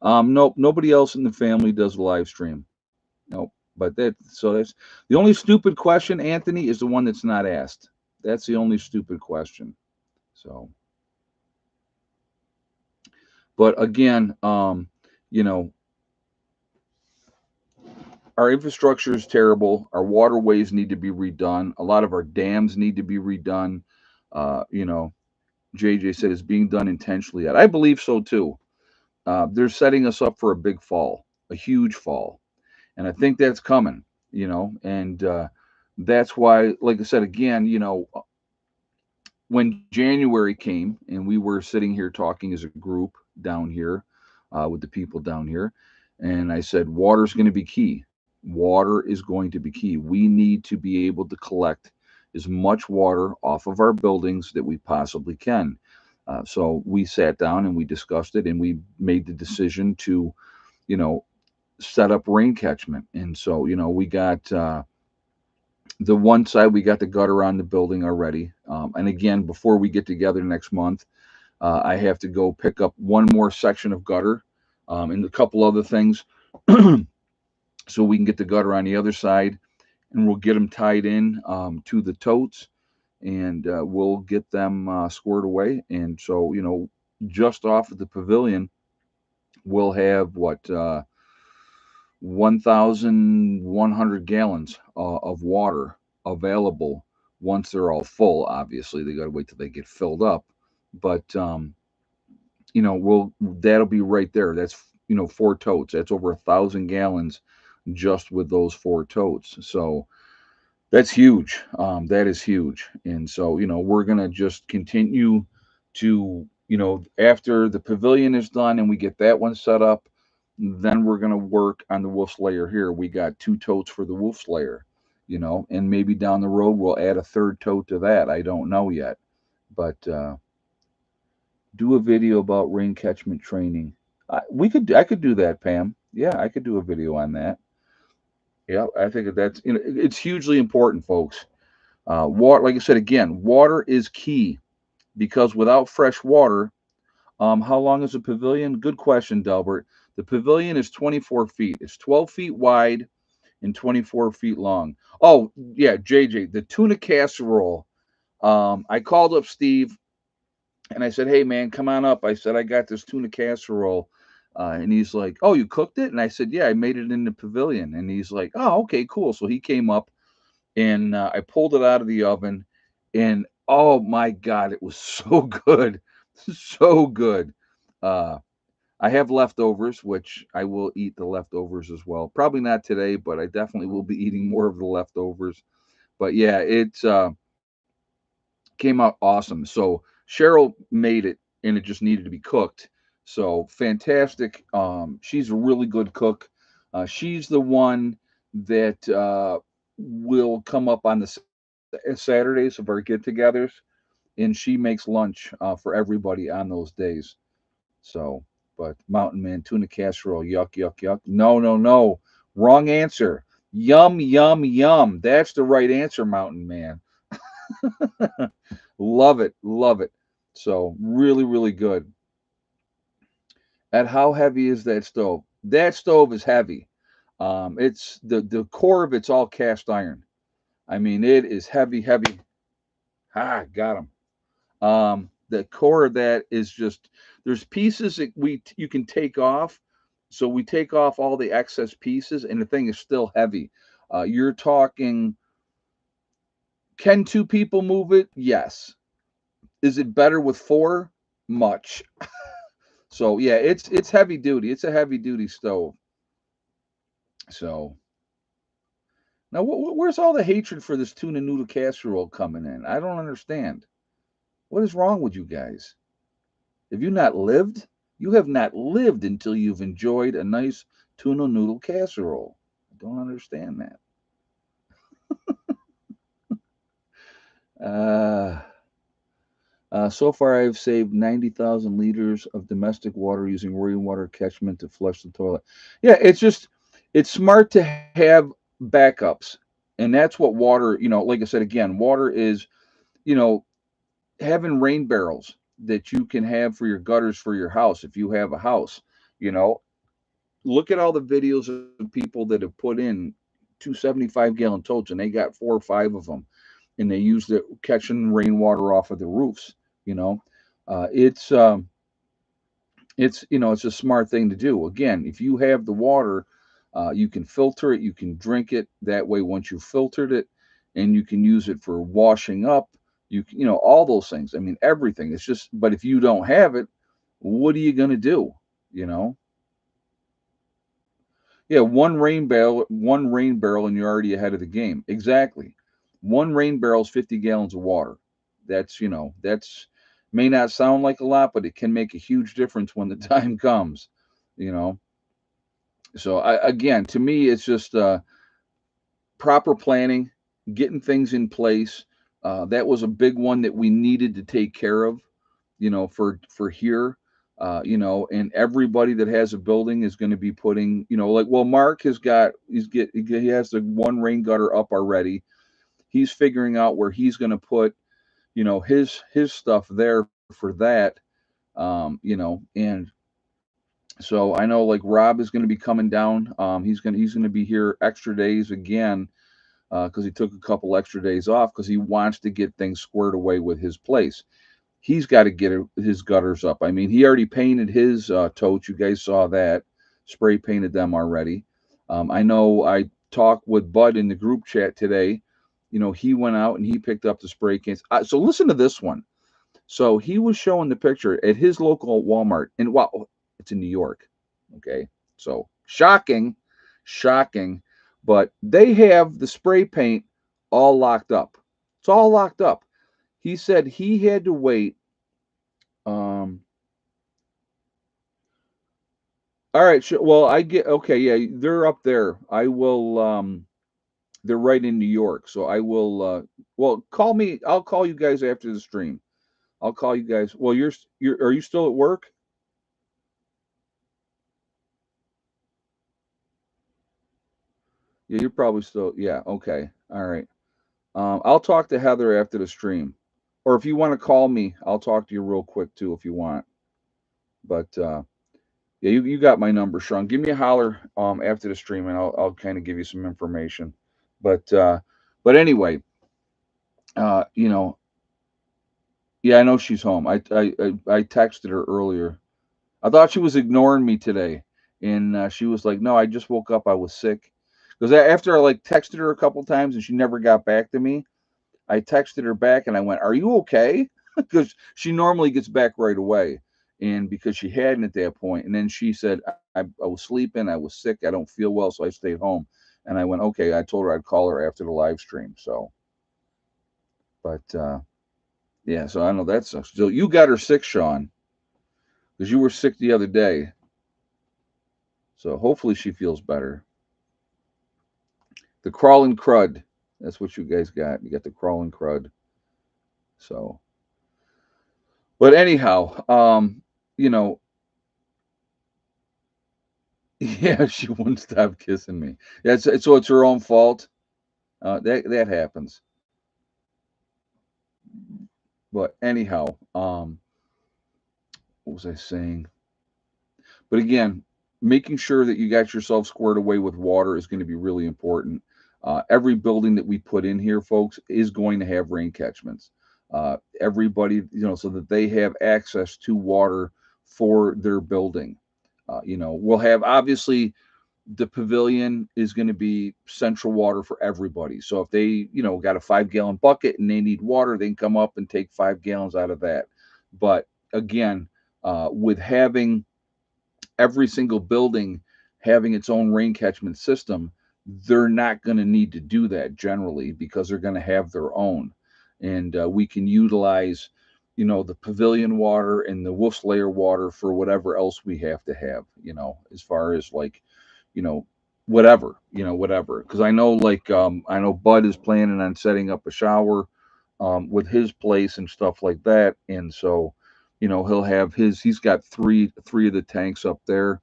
Nope, nobody else in the family does a live stream. Nope. But that's the only stupid question, Anthony, is the one that's not asked. That's the only stupid question. So, but again, you know, our infrastructure is terrible. Our waterways need to be redone. A lot of our dams need to be redone. You know, JJ said it's being done intentionally. I believe so too. They're setting us up for a big fall, a huge fall, and I think that's coming. You know, and that's why, like I said again, you know, when January came and we were sitting here talking as a group down here with the people down here, and I said, water's going to be key. Water is going to be key. We need to be able to collect as much water off of our buildings that we possibly can. So we sat down and we discussed it, and we made the decision to, you know, set up rain catchment. And so, you know, we got the one side, we got the gutter on the building already. And again, before we get together next month, I have to go pick up one more section of gutter and a couple other things so we can get the gutter on the other side, and we'll get them tied in to the totes, and we'll get them squared away. And so, you know, just off of the pavilion, we'll have what 1,100 gallons of water available once they're all full. Obviously, they got to wait till they get filled up, but you know, that'll be right there. That's, you know, 4 totes. That's over 1,000 gallons just with those 4 totes. So that's huge. That is huge. And so, you know, we're gonna just continue to, you know, after the pavilion is done and we get that one set up, then we're gonna work on the wolf slayer here. We got 2 totes for the wolf slayer, you know, and maybe down the road we'll add a third tote to that. I don't know yet, but do a video about rain catchment training. I could do that, Pam. Yeah, I could do a video on that. Yeah, I think that's, you know, it's hugely important, folks. Water, like I said again, water is key because without fresh water, how long is a pavilion? Good question, Delbert. The pavilion is 24 feet. It's 12 feet wide and 24 feet long. Oh, yeah, JJ, the tuna casserole. I called up Steve and I said, "Hey, man, come on up." I said, "I got this tuna casserole." And he's like, "Oh, you cooked it?" And I said, "Yeah, I made it in the pavilion." And he's like, "Oh, okay, cool." So he came up and I pulled it out of the oven, and oh my God, it was so good, so good. Uh, I have leftovers, which I will eat the leftovers as well. Probably not today, but I definitely will be eating more of the leftovers. But yeah, it came out awesome. So Cheryl made it, and it just needed to be cooked. So fantastic. She's a really good cook. She's the one that will come up on the Saturdays of our get-togethers, and she makes lunch for everybody on those days. So, but Mountain Man tuna casserole, yuck, yuck, yuck. No, no, no, wrong answer. Yum, yum, yum. That's the right answer, Mountain Man. Love it, love it. So really, really good. And how heavy is that stove? That stove is heavy. It's the core of it's all cast iron. I mean, it is heavy, heavy. Ah, got him. The core of that is just, there's pieces that you can take off. So we take off all the excess pieces, and the thing is still heavy. You're talking, can 2 people move it? Yes. Is it better with 4? Much. So yeah, it's heavy duty. It's a heavy duty stove. So now, where's all the hatred for this tuna noodle casserole coming in? I don't understand. What is wrong with you guys? Have you not lived? You have not lived until you've enjoyed a nice tuna noodle casserole. I don't understand that. Uh, so far, I've saved 90,000 liters of domestic water using rainwater catchment to flush the toilet. Yeah, it's smart to have backups. And that's what water, you know, like I said, again, water is, you know, having rain barrels that you can have for your gutters for your house if you have a house. You know, look at all the videos of people that have put in 275-gallon totes and they got 4 or 5 of them, and they use the catching rainwater off of the roofs. You know, uh, it's um, it's a smart thing to do. Again, if you have the water, you can filter it, you can drink it that way once you've filtered it, and you can use it for washing up. All those things. I mean, everything. It's just, but if you don't have it, what are you going to do? You know? Yeah, one rain barrel, and you're already ahead of the game. Exactly. One rain barrel is 50 gallons of water. That's may not sound like a lot, but it can make a huge difference when the time comes. You know. So again, to me, it's just proper planning, getting things in place. That was a big one that we needed to take care of. For here. And everybody that has a building is going to be putting, like, well, Mark he has the one rain gutter up already. He's figuring out where he's going to put, his stuff there for that. And so I know, like, Rob is going to be coming down. He's going to be here extra days again, because he took a couple extra days off because he wants to get things squared away with his place. He's got to get his gutters up. I mean, he already painted his totes. You guys saw that. Spray painted them already. I know I talked with Bud in the group chat today. He went out and he picked up the spray cans. So listen to this one. So he was showing the picture at his local Walmart, and wow, it's in New York. Okay, so shocking, shocking, but they have the spray paint all locked up. It's all locked up. He said he had to wait. Um, all right, sure. Well, I get okay. Yeah, they're up there. I will. They're right in New York, so I will. Well, call me. I'll call you guys after the stream. I'll call you guys. Well, you're. Are you still at work? Yeah, you're probably still. Yeah. Okay. All right. I'll talk to Heather after the stream, or if you want to call me, I'll talk to you real quick too if you want. But yeah, you got my number, Sean. Give me a holler after the stream, and I'll kind of give you some information. But uh, but anyway, uh, you know, yeah, I know she's home. I texted her earlier. I thought she was ignoring me today, and she was like, "No, I just woke up. I was sick." Because after I like texted her a couple times and she never got back to me, I texted her back and I went, "Are you okay?" Because she normally gets back right away, and because she hadn't at that point, and then she said, I was sleeping, I was sick, I don't feel well, so I stayed home." And I went, "Okay." I told her I'd call her after the live stream. So, but yeah, so I know that sucks. So you got her sick, Sean, because you were sick the other day. So hopefully she feels better. The crawling crud. That's what you guys got. You got the crawling crud. So, but anyhow, you know, yeah, she wouldn't stop kissing me. Yeah, so it's her own fault. That happens. But anyhow, what was I saying? But again, making sure that you got yourself squared away with water is going to be really important. Every building that we put in here, folks, is going to have rain catchments. Everybody, so that they have access to water for their building. We'll have, obviously, the pavilion is going to be central water for everybody. So if they, got a 5 gallon bucket and they need water, they can come up and take 5 gallons out of that. But again, with having every single building having its own rain catchment system, they're not going to need to do that generally because they're going to have their own. And we can utilize, the pavilion water and the Wolf's Lair water for whatever else we have to have, as far as like, you know, whatever. Because I know Bud is planning on setting up a shower with his place and stuff like that. And so, he'll have he's got three of the tanks up there.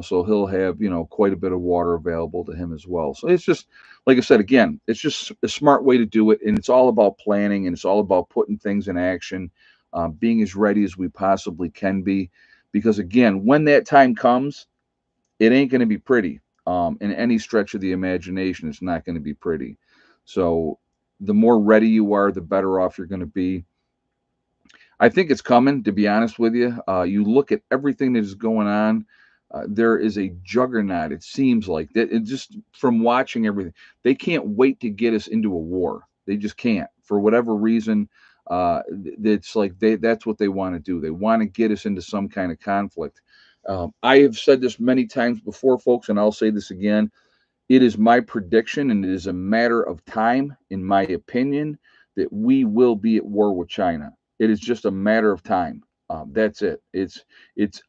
so he'll have, quite a bit of water available to him as well. So it's just, like I said, again, it's just a smart way to do it. And it's all about planning, and it's all about putting things in action, being as ready as we possibly can be. Because again, when that time comes, it ain't going to be pretty. In any stretch of the imagination, it's not going to be pretty. So the more ready you are, the better off you're going to be. I think it's coming, to be honest with you. You look at everything that is going on. There is a juggernaut. It seems like that. It just from watching everything, they can't wait to get us into a war. They just can't, for whatever reason. It's like that's what they want to do. They want to get us into some kind of conflict. I have said this many times before, folks, and I'll say this again. It is my prediction, and it is a matter of time, in my opinion, that we will be at war with China. It is just a matter of time. That's it. It's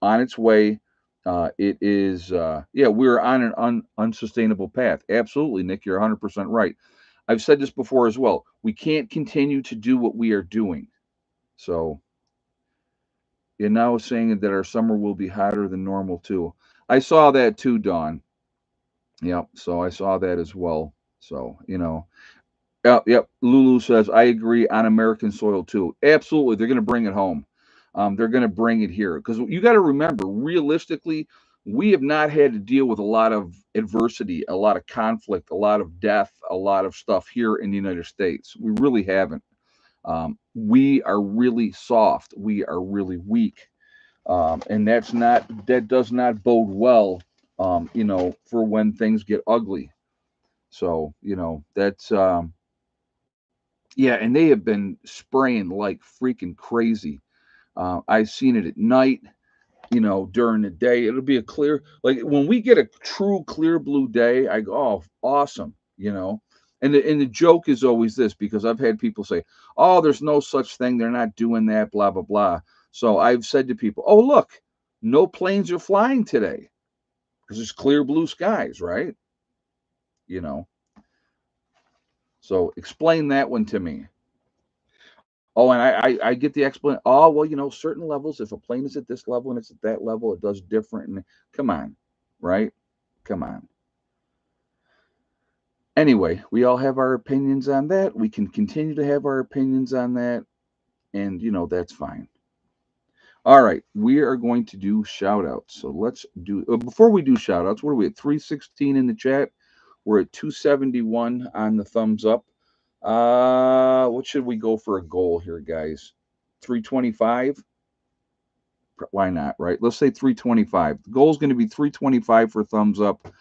on its way. It is yeah. We're on an unsustainable path. Absolutely, Nick. You're 100% right. I've said this before as well. We can't continue to do what we are doing. So you're now saying that our summer will be hotter than normal too. I saw that too, Dawn. Yep. So I saw that as well. So, yep, yep. Lulu says, I agree on American soil too. Absolutely. They're going to bring it home. They're going to bring it here. Because you got to remember, realistically, we have not had to deal with a lot of adversity, a lot of conflict, a lot of death, a lot of stuff here in the United States. We really haven't. We are really soft. We are really weak. And that does not bode well, for when things get ugly. So, that's, yeah, and they have been spraying like freaking crazy. I've seen it at night, during the day. It'll be a clear, like when we get a true clear blue day, I go, oh, awesome. And the joke is always this, because I've had people say, oh, there's no such thing. They're not doing that, blah, blah, blah. So I've said to people, oh, look, no planes are flying today because it's clear blue skies, right? You know, so explain that one to me. Oh, and I get the explanation. Oh, well, certain levels, if a plane is at this level and it's at that level, it does different. And come on, right? Come on. Anyway, we all have our opinions on that. We can continue to have our opinions on that. And, that's fine. All right, we are going to do shout outs. So let's do, before we do shout outs, what are we at? 316 in the chat. We're at 271 on the thumbs up. What should we go for a goal here, guys? 325? Why not, right? Let's say 325. The goal is going to be 325 for thumbs up.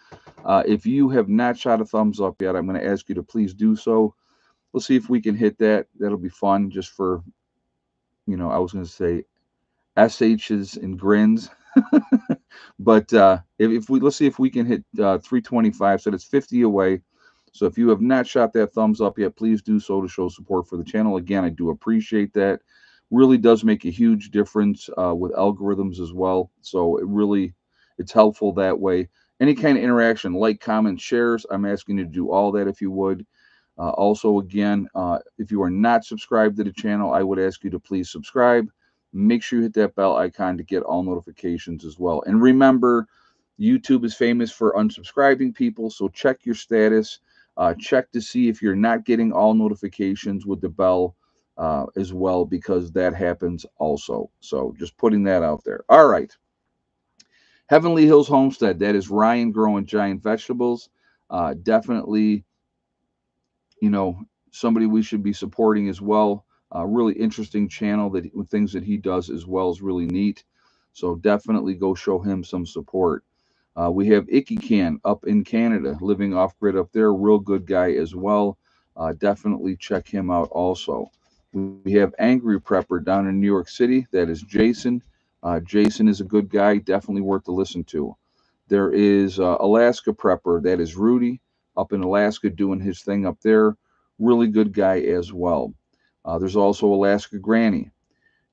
If you have not shot a thumbs up yet, I'm going to ask you to please do so. We'll see if we can hit that. That'll be fun, just for, I was going to say SHs and grins. But if we, let's see if we can hit 325. So that's 50 away. So if you have not shot that thumbs up yet, please do so to show support for the channel. Again, I do appreciate that. Really does make a huge difference with algorithms as well. So it's helpful that way. Any kind of interaction, like, comment, shares, I'm asking you to do all that if you would. Also, again, if you are not subscribed to the channel, I would ask you to please subscribe. Make sure you hit that bell icon to get all notifications as well. And remember, YouTube is famous for unsubscribing people, so check your status. Check to see if you're not getting all notifications with the bell as well, because that happens also. So just putting that out there. All right. Heavenly Hills Homestead. That is Ryan growing giant vegetables. Definitely, somebody we should be supporting as well. Really interesting channel, that with things that he does as well is really neat. So definitely go show him some support. We have Icky Can up in Canada, living off grid up there. Real good guy as well. Definitely check him out also. We have Angry Prepper down in New York City. That is Jason. Jason is a good guy, definitely worth to listen to. There is Alaska Prepper. That is Rudy up in Alaska doing his thing up there. Really good guy as well. There's also Alaska Granny.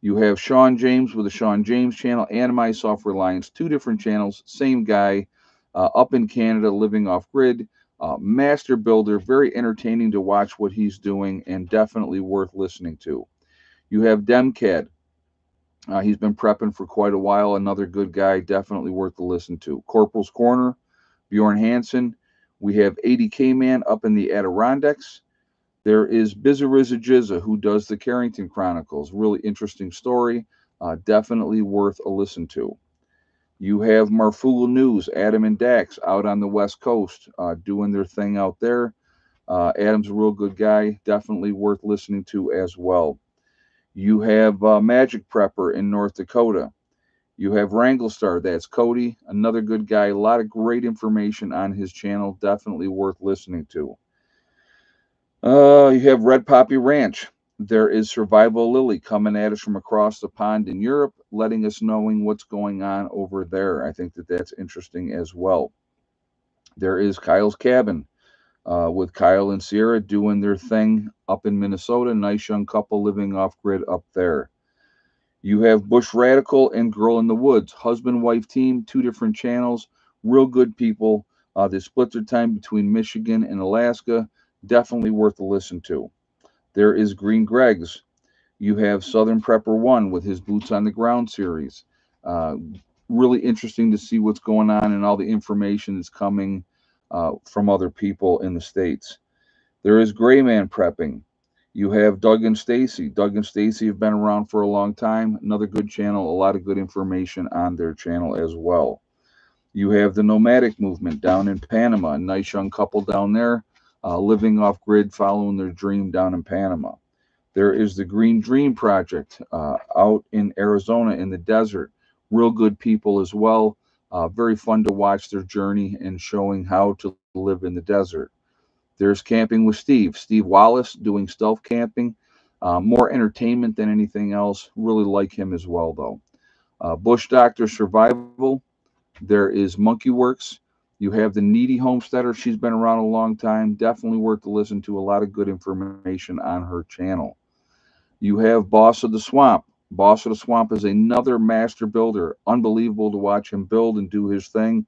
You have Sean James with the Sean James channel and My Soft Reliance, two different channels, same guy, up in Canada, living off grid, master builder, very entertaining to watch what he's doing, and definitely worth listening to. You have Demcad. He's been prepping for quite a while. Another good guy, definitely worth to listen to. Corporal's Corner, Bjorn Hansen. We have 80K Man up in the Adirondacks. There is Bizariza Jizza, who does the Carrington Chronicles. Really interesting story. Definitely worth a listen to. You have Marfula News, Adam and Dax out on the West Coast doing their thing out there. Adam's a real good guy. Definitely worth listening to as well. You have Magic Prepper in North Dakota. You have Wranglestar, that's Cody, another good guy. A lot of great information on his channel, definitely worth listening to. You have Red Poppy Ranch. There is Survival Lily coming at us from across the pond in Europe, letting us knowing what's going on over there. I think that that's interesting as well. There is Kyle's Cabin with Kyle and Sierra doing their thing up in Minnesota. Nice young couple living off grid up there. You have Bush Radical and Girl in the Woods, husband wife team, two different channels, real good people. They split their time between Michigan and Alaska. Definitely worth a listen to. There is Green Greg's. You have Southern Prepper One with his Boots on the Ground series. Uh, really interesting to see what's going on and all the information that's coming from other people in the States. There is Gray Man Prepping. You have Doug and Stacy. Doug and Stacy have been around for a long time. Another good channel, a lot of good information on their channel as well. You have the Nomadic Movement down in Panama. A nice young couple down there living off grid, following their dream down in Panama. There is the Green Dream Project out in Arizona in the desert. Real good people as well. Very fun to watch their journey and showing how to live in the desert. There's Camping with Steve. Steve Wallace doing stealth camping. More entertainment than anything else. Really like him as well, though. Bush Doctor Survival. There is Monkey Works. You have the Needy Homesteader. She's been around a long time. Definitely worth to listen to. A lot of good information on her channel. You have Boss of the Swamp. Boss of the Swamp is another master builder. Unbelievable to watch him build and do his thing.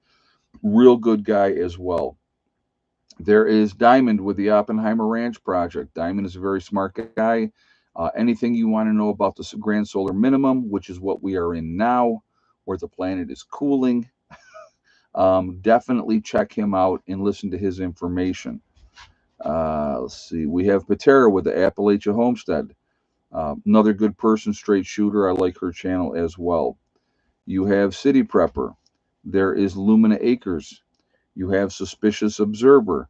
Real good guy as well. There is Diamond with the Oppenheimer Ranch project. Diamond is a very smart guy. Anything you want to know about the grand solar minimum, which is what we are in now, where the planet is cooling, definitely check him out and listen to his information. Let's see. We have Patera with the Appalachia Homestead. Another good person, straight shooter. I like her channel as well. You have City Prepper. There is Lumina Acres. You have Suspicious Observer,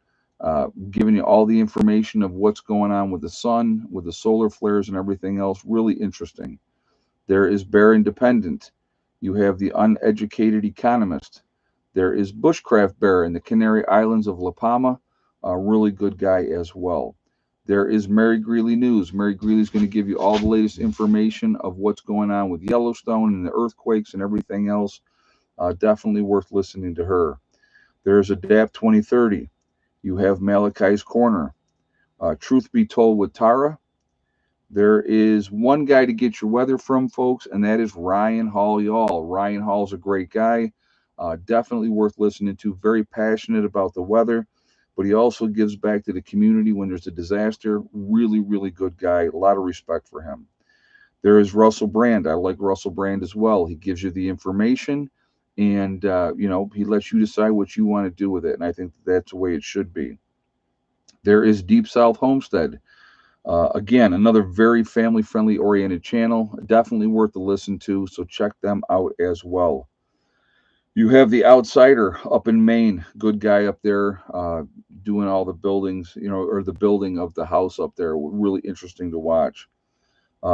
giving you all the information of what's going on with the sun, with the solar flares and everything else. Really interesting. There is Bear Independent. You have the Uneducated Economist. There is Bushcraft Bear in the Canary Islands of La Palma. A really good guy as well. There is Mary Greeley News. Mary Greeley is going to give you all the latest information of what's going on with Yellowstone and the earthquakes and everything else. Definitely worth listening to her. There's Adapt 2030. You have Malachi's Corner. Truth Be Told with Tara. There is one guy to get your weather from, folks, and that is Ryan Hall Y'all. Ryan Hall's a great guy. Definitely worth listening to. Very passionate about the weather, but he also gives back to the community when there's a disaster. Really, really good guy. A lot of respect for him. There is Russell Brand. I like Russell Brand as well. He gives you the information, and he lets you decide what you want to do with it. And I think that's the way it should be. There is Deep South Homestead. Again, another very family-friendly oriented channel. Definitely worth to listen to. So check them out as well. You have the Outsider up in Maine. Good guy up there, doing all the buildings, or the building of the house up there. Really interesting to watch.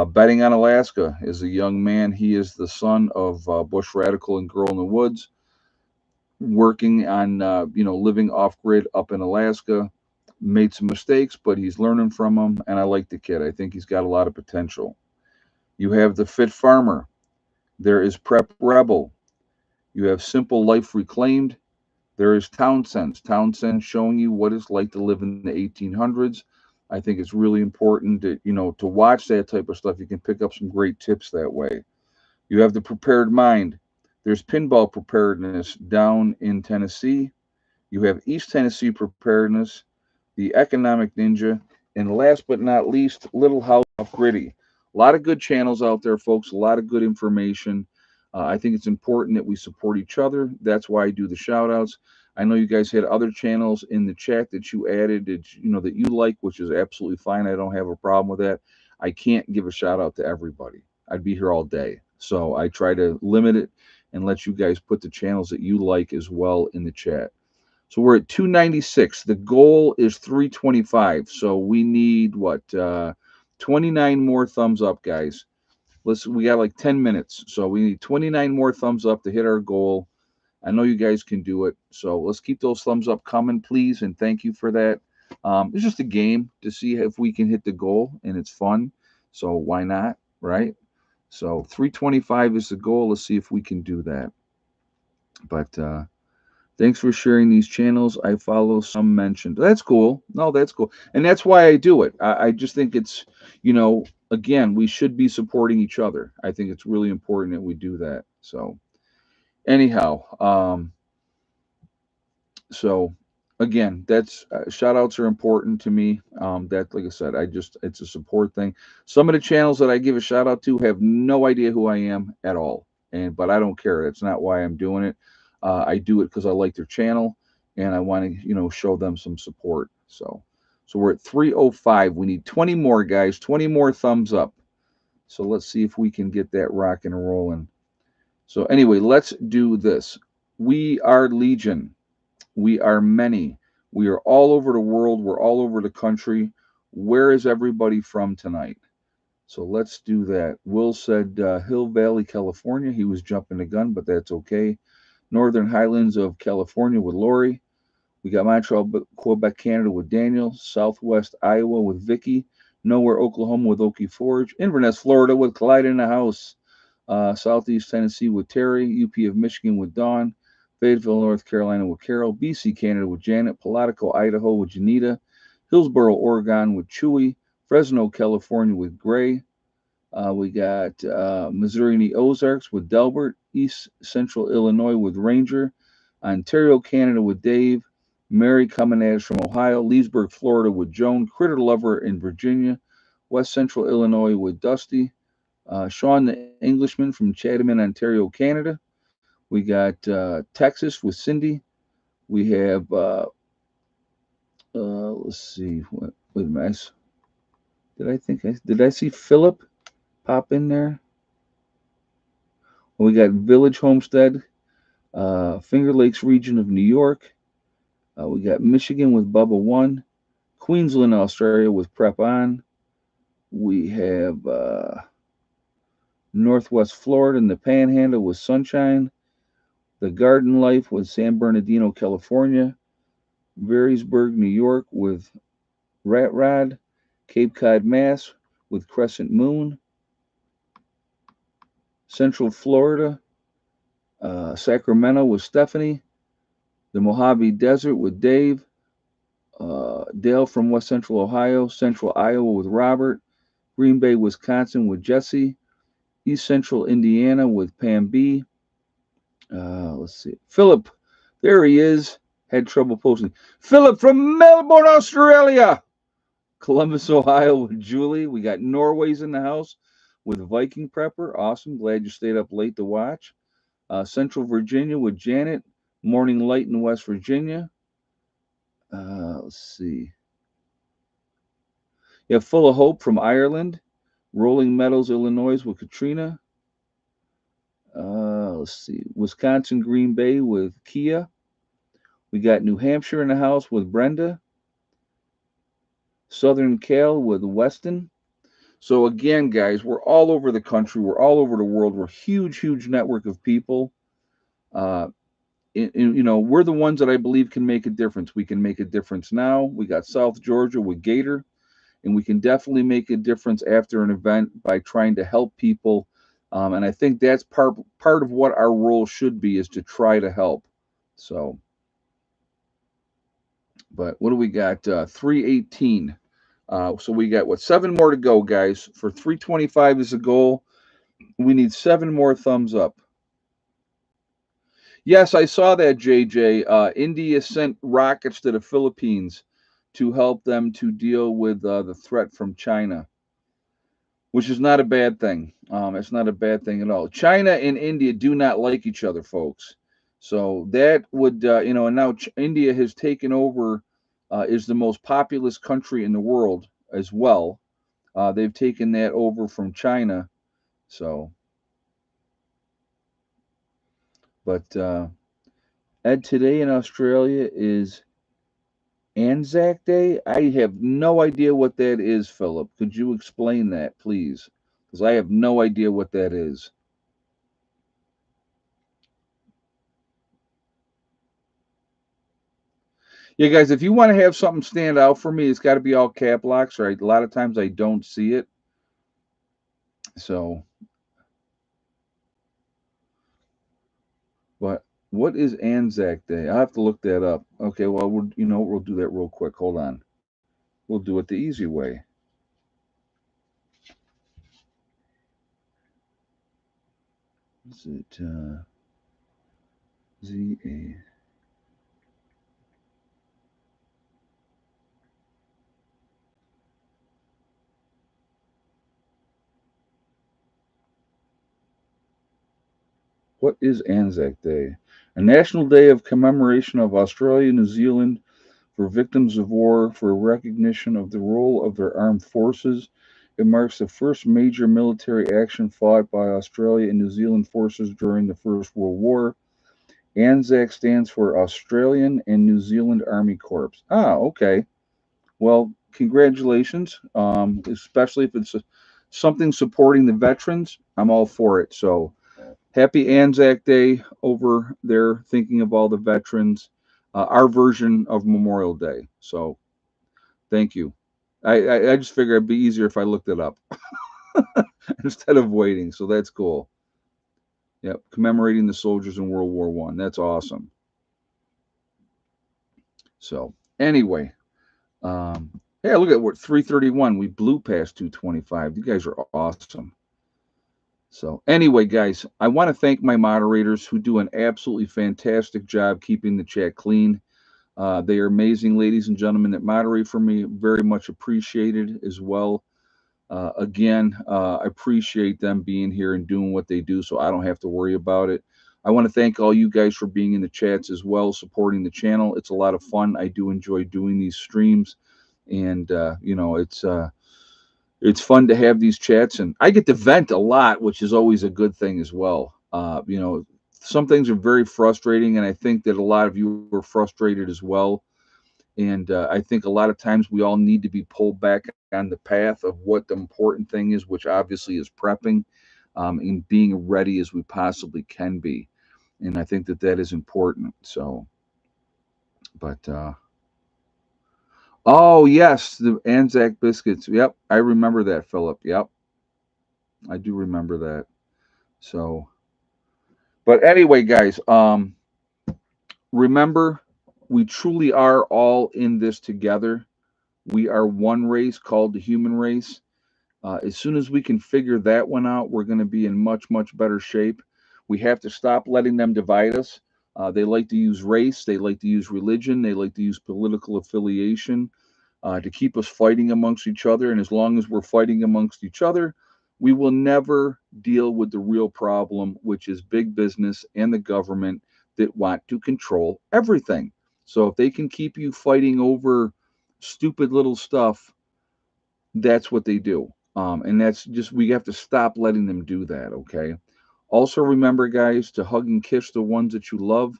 Betting on Alaska is a young man. He is the son of Bush Radical and Girl in the Woods, working on, living off grid up in Alaska. Made some mistakes, but he's learning from them, and I like the kid. I think he's got a lot of potential. You have the Fit Farmer. There is Prep Rebel. You have Simple Life Reclaimed. There is Townsend. Townsend showing you what it's like to live in the 1800s. I think it's really important to watch that type of stuff. You can pick up some great tips that way. You have the Prepared Mind. There's Pinball Preparedness down in Tennessee. You have East Tennessee Preparedness, the Economic Ninja, and last but not least, Little House of Gritty. A lot of good channels out there, folks. A lot of good information. I think it's important that we support each other. That's why I do the shout outs. I know you guys had other channels in the chat that you added that that you like, which is absolutely fine. I don't have a problem with that. I can't give a shout out to everybody. I'd be here all day. So I try to limit it and let you guys put the channels that you like as well in the chat. So we're at 296. The goal is 325. So we need what? 29 more thumbs up, guys. We got like 10 minutes. So we need 29 more thumbs up to hit our goal. I know you guys can do it. So let's keep those thumbs up coming, please. And thank you for that. It's just a game to see if we can hit the goal, and it's fun. So why not, right? So 325 is the goal. Let's see if we can do that. But thanks for sharing these channels. I follow some mentioned. That's cool. No, that's cool. And that's why I do it. I just think it's, again, we should be supporting each other. I think it's really important that we do that. So anyhow, so again, that's shout outs are important to me. That, like I said, it's a support thing. Some of the channels that I give a shout out to have no idea who I am at all. But I don't care. That's not why I'm doing it. I do it because I like their channel and I want to, show them some support. So we're at 305. We need 20 more, guys, 20 more thumbs up. So let's see if we can get that rocking and rolling. So anyway, let's do this. We are Legion. We are many. We are all over the world. We're all over the country. Where is everybody from tonight? So let's do that. Will said Hill Valley, California. He was jumping the gun, but that's okay. Northern Highlands of California with Lori. We got Montreal, Quebec, Canada with Daniel. Southwest Iowa with Vicky. Nowhere, Oklahoma with Okie Forge. Inverness, Florida with Clyde in the house. Southeast Tennessee with Terry. UP of Michigan with Dawn. Fayetteville, North Carolina with Carol. BC, Canada with Janet. Palatka, Idaho with Janita. Hillsboro, Oregon with Chewy. Fresno, California with Gray. We got Missouri in the Ozarks with Delbert. East Central Illinois with Ranger. Ontario, Canada with Dave. Mary coming at us from Ohio. Leesburg, Florida with Joan. Critter Lover in Virginia. West Central Illinois with Dusty. Sean the Englishman from Chatham, Ontario, Canada. We got Texas with Cindy. We have, let's see, wait a minute. Did I see Philip pop in there? We got Village Homestead, Finger Lakes region of New York. We got Michigan with Bubba One, Queensland, Australia with Prep On. We have Northwest Florida in the Panhandle with Sunshine. The Garden Life with San Bernardino, California. Varysburg, New York with Rat Rod. Cape Cod, Mass with Crescent Moon. Central Florida, Sacramento with Stephanie. The Mojave Desert with Dave. Dale from West Central Ohio. Central Iowa with Robert. Green Bay, Wisconsin with Jesse. East Central Indiana with Pam B. Let's see. Philip, there he is. Had trouble posting. Philip from Melbourne, Australia. Columbus, Ohio with Julie. We got Norway's in the house with Viking Prepper. Awesome. Glad you stayed up late to watch. Central Virginia with Janet. Morning Light in West Virginia. Let's see. You have Full of Hope from Ireland. Rolling Meadows, Illinois with Katrina. Let's see. Wisconsin, Green Bay with Kia. We got New Hampshire in the house with Brenda. Southern Cal with Weston. So again, guys, we're all over the country. We're all over the world. We're a huge, huge network of people. We're the ones that I believe can make a difference. We can make a difference now. We got South Georgia with Gator. And we can definitely make a difference after an event by trying to help people. And I think that's part of what our role should be, is to try to help. So, but what do we got? 318. So we got, 7 more to go, guys. For 325 is the goal. We need 7 more thumbs up. Yes, I saw that, JJ. India sent rockets to the Philippines to help them to deal with the threat from China. which is not a bad thing. It's not a bad thing at all. China and India do not like each other, folks. So that would, and now India has taken over, is the most populous country in the world as well. They've taken that over from China. So, but Ed, today in Australia is Anzac Day. I have no idea what that is, Philip. Could you explain that, please? Because I have no idea what that is. Yeah, guys, if you want to have something stand out for me, it's got to be all cap locks, right? A lot of times I don't see it. So, but what is Anzac Day? I have to look that up. Okay, well, we'll do that real quick. Hold on. We'll do it the easy way. Is it ZA? What is Anzac Day? A national day of commemoration of Australia, New Zealand, for victims of war, for recognition of the role of their armed forces. It marks the first major military action fought by Australia and New Zealand forces during the First World War. ANZAC stands for Australian and New Zealand Army Corps. Ah, okay. Well, congratulations. Especially if it's something supporting the veterans, I'm all for it. So happy Anzac Day over there, thinking of all the veterans. Our version of Memorial Day. So thank you. I just figured it'd be easier if I looked it up instead of waiting. So that's cool. Yep, commemorating the soldiers in World War One. That's awesome. So anyway, um, yeah, look at what 331. We blew past 225. You guys are awesome. So anyway, guys, I want to thank my moderators who do an absolutely fantastic job keeping the chat clean. They are amazing ladies and gentlemen that moderate for me. Very much appreciated as well. Again, I appreciate them being here and doing what they do so I don't have to worry about it. I want to thank all you guys for being in the chats as well, supporting the channel. It's a lot of fun. I do enjoy doing these streams, and it's fun to have these chats, and I get to vent a lot, which is always a good thing as well. Some things are very frustrating, and I think that a lot of you are frustrated as well. And I think a lot of times we all need to be pulled back on the path of what the important thing is, which obviously is prepping and being ready as we possibly can be. And I think that that is important. So, but oh yes, the Anzac biscuits. Yep, I remember that, Philip. Yep, I do remember that. So, but anyway, guys, remember, we truly are all in this together. We are one race called the human race. As soon as we can figure that one out, we're going to be in much, much better shape. We have to stop letting them divide us. They like to use race, they like to use religion, they like to use political affiliation to keep us fighting amongst each other. And as long as we're fighting amongst each other, we will never deal with the real problem, which is big business and the government that want to control everything. So if they can keep you fighting over stupid little stuff, that's what they do. And that's just, we have to stop letting them do that, okay? Also, remember, guys, to hug and kiss the ones that you love.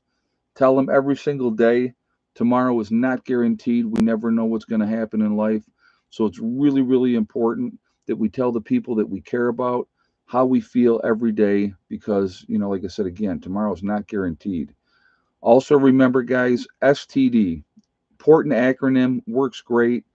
Tell them every single day, tomorrow is not guaranteed. We never know what's going to happen in life. So it's really, really important that we tell the people that we care about how we feel every day because, like I said again, tomorrow is not guaranteed. Also, remember, guys, STD, important acronym, works great.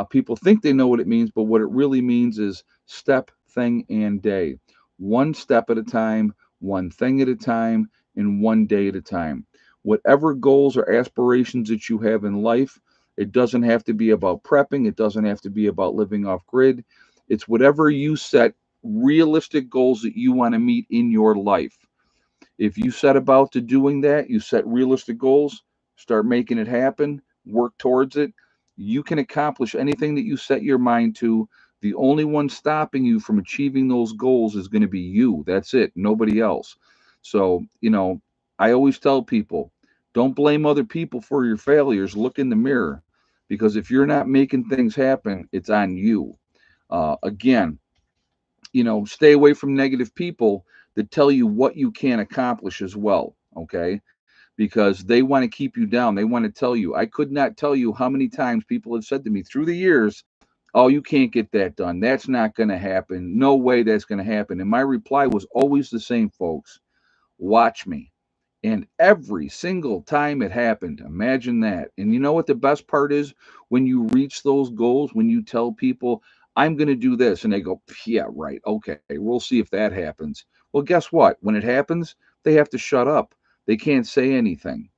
People think they know what it means, but what it really means is step, thing, and day. One step at a time, one thing at a time, and one day at a time. Whatever goals or aspirations that you have in life, it doesn't have to be about prepping, it doesn't have to be about living off grid. It's whatever you set realistic goals that you want to meet in your life. If you set about to doing that, you set realistic goals, start making it happen, work towards it, you can accomplish anything that you set your mind to The only one stopping you from achieving those goals is going to be you. That's it, nobody else. So, I always tell people, don't blame other people for your failures. Look in the mirror, because if you're not making things happen, it's on you. Again, stay away from negative people that tell you what you can't accomplish as well. Okay. Because they want to keep you down. They want to tell you. I could not tell you how many times people have said to me through the years, "Oh, you can't get that done. That's not going to happen. No way that's going to happen." And my reply was always the same, folks. Watch me. And every single time it happened, imagine that. And you know what the best part is? When you reach those goals, when you tell people, "I'm going to do this," and they go, "Yeah, right. Okay, we'll see if that happens." Well, guess what? When it happens, they have to shut up. They can't say anything.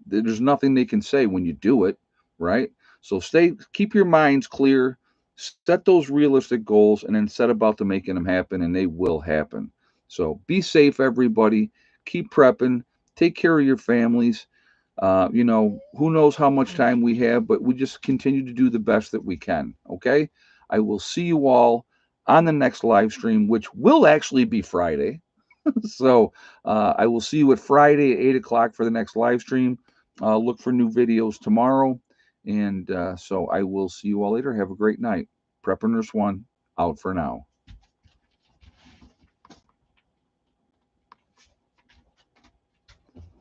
There's nothing they can say when you do it, right? So keep your minds clear, set those realistic goals, and then set about to making them happen, and they will happen. So be safe, everybody. Keep prepping. Take care of your families. Who knows how much time we have, but we just continue to do the best that we can. Okay. I will see you all on the next live stream, which will actually be Friday. So I will see you at Friday at 8 o'clock for the next live stream. Look for new videos tomorrow. And so I will see you all later. Have a great night. Prepper Nurse One out for now.